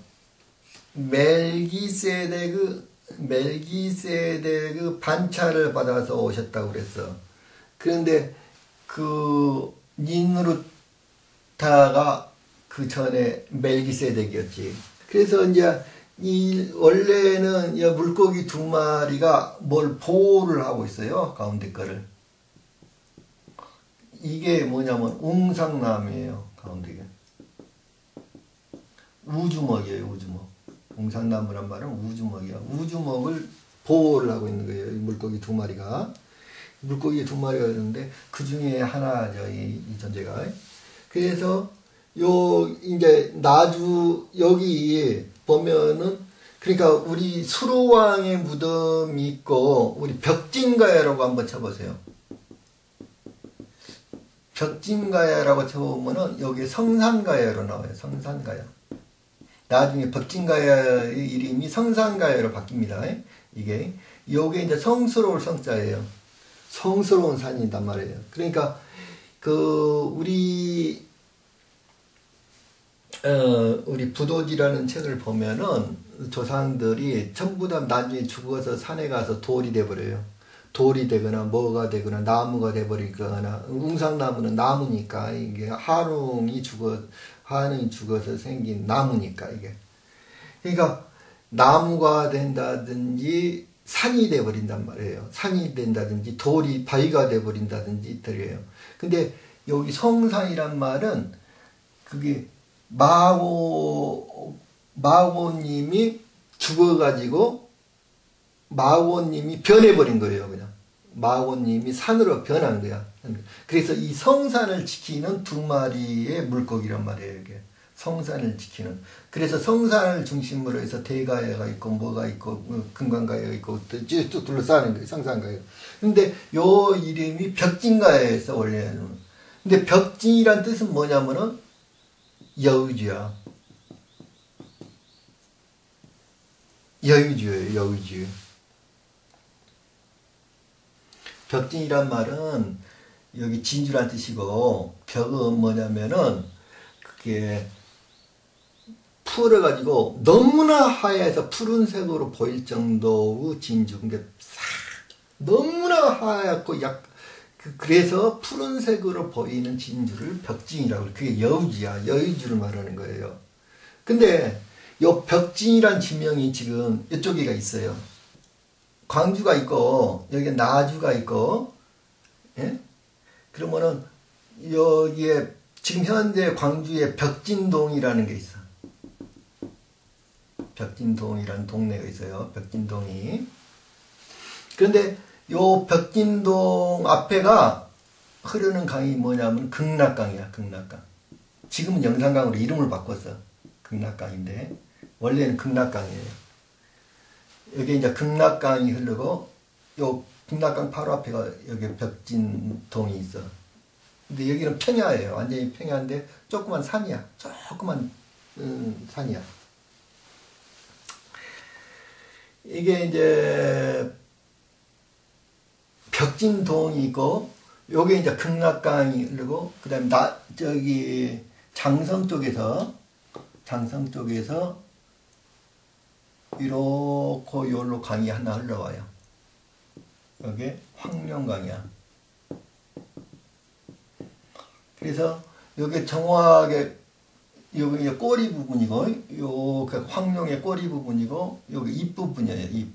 멜기세덱의 반차를 받아서 오셨다고 그랬어. 그런데 그 니누르타가 그 전에 멜기세덱이었지. 그래서 이제 원래는 이 물고기 두 마리가 뭘 보호를 하고 있어요. 가운데 거를. 이게 뭐냐면 웅상나무예요. 가운데가. 우주먹이에요. 우주먹. 웅상나무란 말은 우주먹이야. 우주먹을 보호를 하고 있는 거예요. 이 물고기 두 마리가. 물고기 두 마리가 있는데 그 중에 하나죠. 이 존재가. 그래서 이제 여기 보면은, 그러니까 우리 수로왕의 무덤이 있고, 우리 벽진가야라고 한번 쳐보세요. 벽진가야라고 쳐보면은 여기 성산가야로 나와요. 성산가야. 나중에 벽진가야의 이름이 성산가야로 바뀝니다. 요게 이제 성스러울 성자예요. 성스러운 산이단 말이에요. 그러니까 우리 부도지라는 책을 보면은 조상들이 전부 다 나중에 죽어서 산에 가서 돌이 돼버려요. 돌이 되거나 뭐가 되거나 나무가 돼버리거나, 웅상나무는 나무니까, 이게 한웅이 죽어서 생긴 나무니까, 이게. 그러니까 나무가 된다든지 산이 돼버린단 말이에요. 산이 된다든지 바위가 돼버린다든지 이틀이에요. 근데 여기 성산이란 말은 그게 마고님이 죽어가지고 마고님이 변해버린 거예요. 그냥 마고님이 산으로 변한 거야. 그래서 이 성산을 지키는 두 마리의 물고기란 말이에요. 이게 성산을 지키는. 그래서 성산을 중심으로 해서 대가야가 있고 뭐가 있고 금강가야가 있고 쭉 둘러싸는 거예요. 성산가야. 근데 요 이름이 벽진가야에서 원래는. 근데 벽진이란 뜻은 뭐냐면은 여의주야. 여의주예요. 여의주. 벽진이란 말은 여기 진주란 뜻이고, 벽은 뭐냐면은 그게 풀어가지고 너무나 하얘서 푸른색으로 보일 정도의 진주. 근데 너무나 하얗고 그래서 푸른색으로 보이는 진주를 벽진이라고 해요. 그게 여의주야. 여의주를 말하는 거예요. 근데 요 벽진이란 지명이 지금 이쪽에가 있어요. 광주가 있고 여기 나주가 있고, 예? 그러면은 여기에 지금 현재 광주에 벽진동이라는 게 있어. 벽진동이라는 동네가 있어요. 벽진동이. 그런데 요 벽진동 앞에가 흐르는 강이 뭐냐면 극락강이야. 극락강. 지금은 영산강으로 이름을 바꿨어. 극락강인데 원래는 극락강이에요. 여기 이제 극락강이 흐르고 요 극락강 바로 앞에가 여기 벽진동이 있어. 근데 여기는 평야예요. 완전히 평야인데 조그만 산이야. 조그만 산이야. 이게 이제 벽진동이 있고 요게 이제 극락강이 흐르고 그다음에 저기 장성 쪽에서 이렇게 요로 강이 하나 흘러와요. 여기 황룡강이야. 그래서 여기 정확하게 여기 꼬리 부분이고 요 황룡의 꼬리 부분이고 여기 입부분이에요.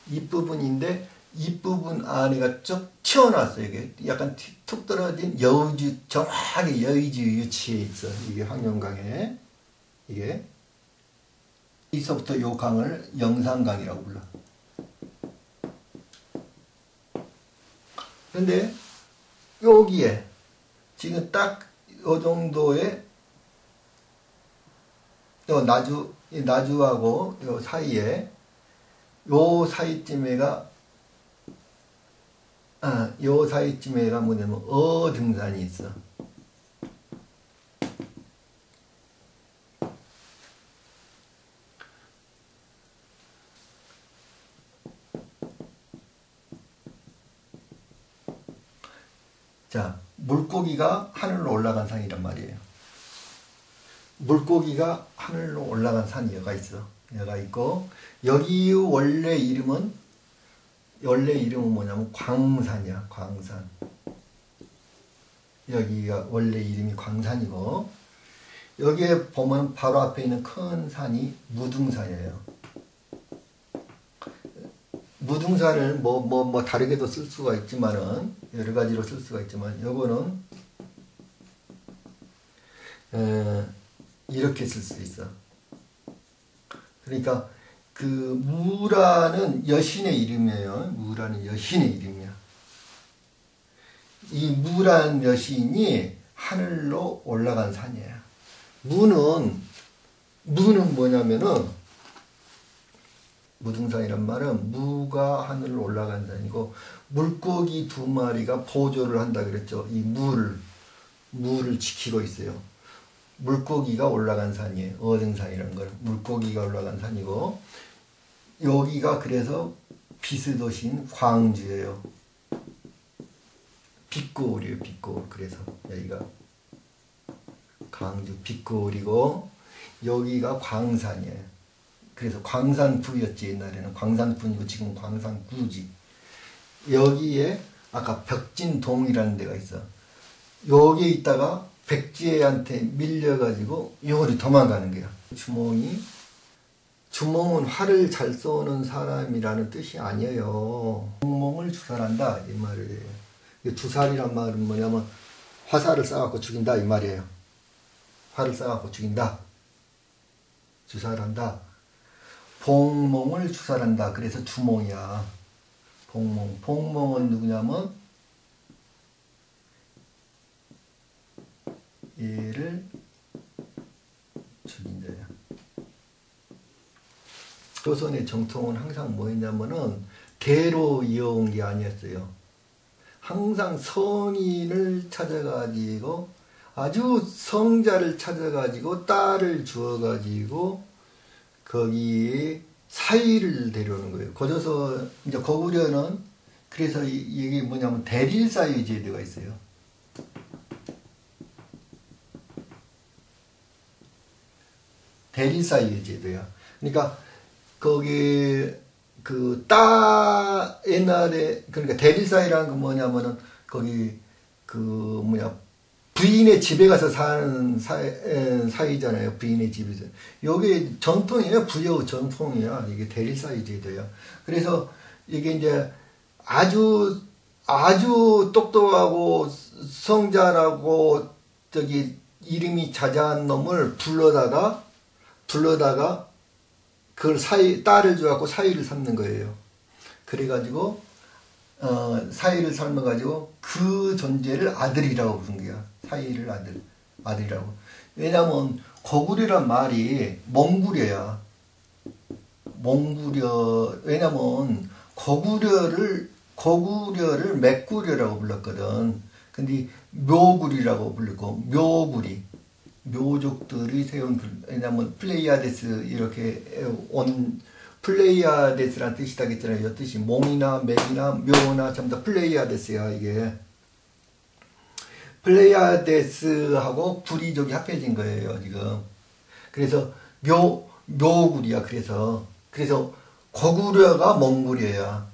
입부분인데 입부분 안에가 쭉 튀어나왔어요. 이게 약간 툭 떨어진 여의주, 정확하게 여의주 위치에 있어. 이게 황룡강에. 이게 여기서부터 요 강을 영산강이라고 불러. 그런데 여기에 지금 딱 요 정도의 요 나주하고 요 사이에 요 사이쯤에가 뭐냐면 등산이 있어. 자, 물고기가 하늘로 올라간 산이란 말이에요. 물고기가 하늘로 올라간 산이 여가 있어. 여가 있고 여기 원래 이름은 뭐냐면 광산이야. 광산. 여기가 원래 이름이 광산이고 여기에 보면 바로 앞에 있는 큰 산이 무등산이에요. 무등산을 뭐 다르게도 쓸 수가 있지만은 여러 가지로 쓸 수가 있지만 요거는 이렇게 쓸 수 있어. 그러니까 그 무라는 여신의 이름이에요. 무라는 여신의 이름이야. 이 무라는 여신이 하늘로 올라간 산이에요. 무는 뭐냐면은 무등산이란 말은 무가 하늘로 올라간 산이고 물고기 2마리가 보조를 한다 그랬죠. 이 물을 지키고 있어요. 물고기가 올라간 산이에요. 어등산이라는 거는 물고기가 올라간 산이고 여기가 그래서 비수도시인 광주예요. 빛거울이에요. 빛거울. 그래서 여기가 광주 빛거울이고 여기가 광산이에요. 그래서 광산구였지. 옛날에는 광산군이고 지금 광산구지. 여기에 아까 벽진동이라는 데가 있어. 여기에 있다가 백제한테 밀려가지고 요리 도망가는 거야. 주몽은 활을 잘 쏘는 사람이라는 뜻이 아니에요. 주몽을 주살한다 이 말이에요. 주살이란 말은 뭐냐면 화살을 쏴갖고 죽인다 이 말이에요. 활을 쏴갖고 죽인다. 주살한다. 봉몽을 주살한다. 그래서 주몽이야. 봉몽은 누구냐면 얘를 죽인 자야. 조선의 정통은 항상 뭐였냐면은 대로 이어온 게 아니었어요. 항상 성인을 찾아가지고 아주 성자를 찾아가지고 딸을 주어가지고 거기에 사위를 데려오는 거예요. 거져서 이제 거구려는 그래서 이게 뭐냐면 대릴사위 제도가 있어요. 대릴사위 제도야. 그러니까 거기 그 옛날에 그러니까 대릴사위라는 건 뭐냐면은 거기 그 부인의 집에 가서 사는 사이잖아요. 부인의 집에서. 요게 전통이에요. 부여 전통이야. 이게 대릴사위 제도야. 그래서 이게 이제 아주 아주 똑똑하고 성자라고 저기 이름이 자자한 놈을 불러다가 그걸 딸을 줘갖고 사위를 삼는 거예요. 그래가지고 사위를 삼아가지고 그 존재를 아들이라고 부른 거야. 사위를 아들이라고. 왜냐면 고구려란 말이 몽구려야. 몽구려. 왜냐면 고구려를 맥구려라고 불렀거든. 근데 묘구리라고 불렀고, 묘구리. 묘족들이 세운, 왜냐면 플레이아데스 이렇게 플레이아데스란 뜻이다 했잖아요. 이 뜻이 몽이나 맥이나 묘나 전부 다 플레이아데스야, 이게. 플레이아데스하고 구리족이 합해진 거예요, 지금. 그래서 묘구리야, 그래서 고구려가 몽골이야,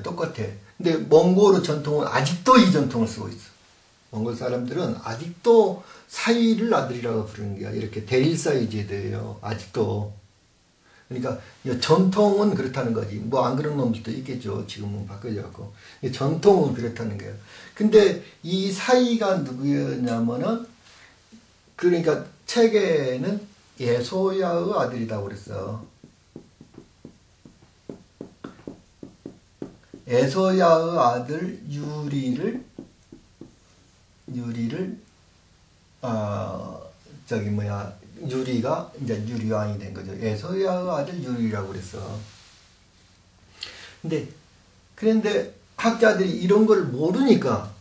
똑같아. 근데 몽골의 전통은 아직도 이 전통을 쓰고 있어. 몽골 사람들은 아직도 사위를 아들이라고 부르는 거야. 이렇게 대일사위 제도예요. 아직도. 그러니까 전통은 그렇다는 거지. 뭐 안 그런 놈들도 있겠죠. 지금은 바뀌어져갖고. 전통은 그렇다는 거야. 근데 이 사위가 누구였냐면은, 그러니까 책에는 예소야의 아들이라고 그랬어. 에서야의 아들 유리를 유리가 이제 유리왕이 된 거죠. 에서야의 아들 유리라고 그랬어. 그런데 학자들이 이런 걸 모르니까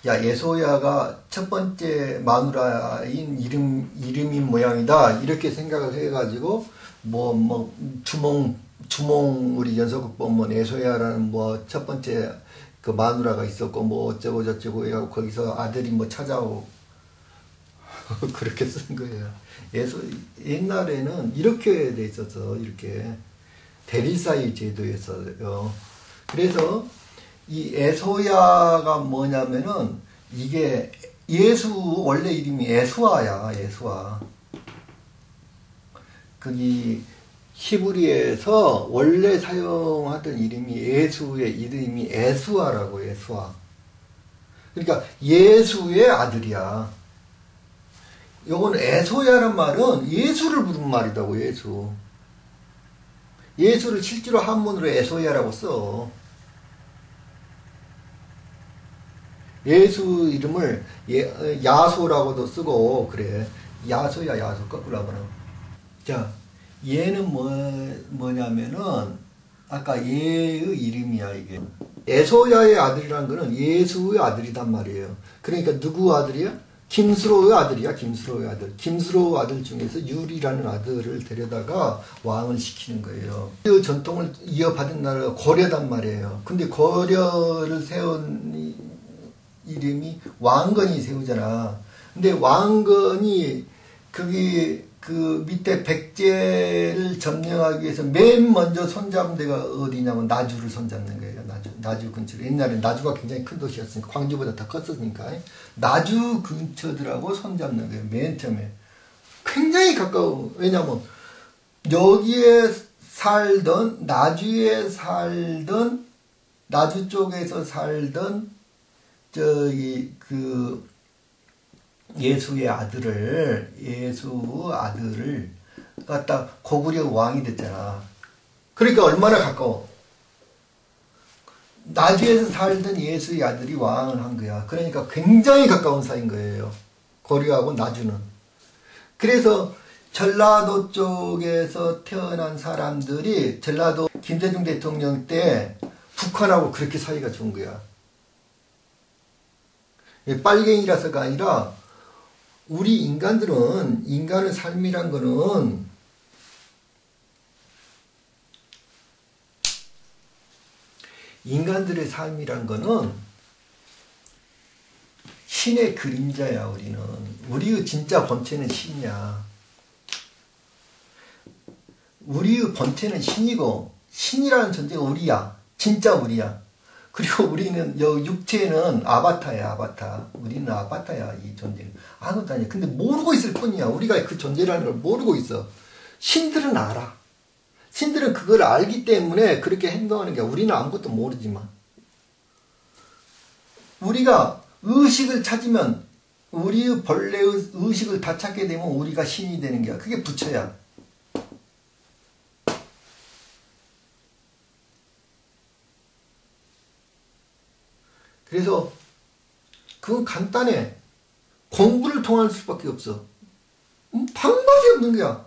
야, 에서야가 첫 번째 마누라인 이름인 모양이다, 이렇게 생각을 해가지고 주몽 우리 연서국 보면 에소야라는 첫 번째 그 마누라가 있었고 어쩌고 저쩌고 해가지고 거기서 아들이 찾아오고 그렇게 쓴 거예요. 옛날에는 이렇게 돼 있었어. 이렇게 대리사위 제도였어요. 그래서 이 에소야가 뭐냐면은 이게 원래 이름이 에수아야. 거기 히브리에서 원래 사용하던 이름이 예수의 이름이 에수아라고. 에수아. 그러니까 예수의 아들이야. 요건 에소야란 말은 예수를 부른 말이다고. 예수를 실제로 한문으로 에소야라고 써. 예수 이름을 야소라고도 쓰고 그래. 야소 거꾸로 하면은. 자, 얘는 뭐냐면은 아까 얘의 이름이야. 이게 에소야의 아들이라는 거는 예수의 아들이단 말이에요. 그러니까 누구 아들이야? 김수로의 아들이야. 김수로의 아들 중에서 유리라는 아들을 데려다가 왕을 시키는 거예요. 그 전통을 이어받은 나라가 고려단 말이에요. 근데 고려를 세운 이름이 왕건이 세우잖아. 근데 왕건이 그 밑에 백제를 점령하기 위해서 맨 먼저 손잡은 데가 어디냐면 나주를 손잡는 거예요. 나주 근처로. 옛날에 나주가 굉장히 큰 도시였으니까, 광주보다 더 컸으니까 나주 근처들하고 손잡는 거예요. 맨 처음에. 굉장히 가까워. 왜냐면 여기에 살던, 나주에 살던, 나주 쪽에서 살던 예수의 아들을 갖다 고구려 왕이 됐잖아. 그러니까 얼마나 가까워. 나주에서 살던 예수의 아들이 왕을 한 거야. 그러니까 굉장히 가까운 사이인 거예요. 고려하고 나주는. 그래서 전라도 쪽에서 태어난 사람들이 전라도 김대중 대통령 때 북한하고 그렇게 사이가 좋은 거야. 빨갱이라서가 아니라 우리 인간의 삶이란 거는 인간들의 삶이란 거는 신의 그림자야. 우리의 진짜 본체는 신이야. 우리의 본체는 신이고, 신이라는 존재가 우리야. 진짜 우리야. 그리고 우리는 육체는 아바타야. 우리는 아바타야. 이 존재는 아무것도 아니야. 근데 모르고 있을 뿐이야. 우리가 그 존재라는 걸 모르고 있어. 신들은 알아. 신들은 그걸 알기 때문에 그렇게 행동하는 게, 우리는 아무것도 모르지만. 우리가 의식을 찾으면 우리의 본래의 의식을 다 찾게 되면 우리가 신이 되는 거야. 그게 부처야. 그래서 그건 간단해. 공부를 통할 수밖에 없어. 방법이 없는 거야.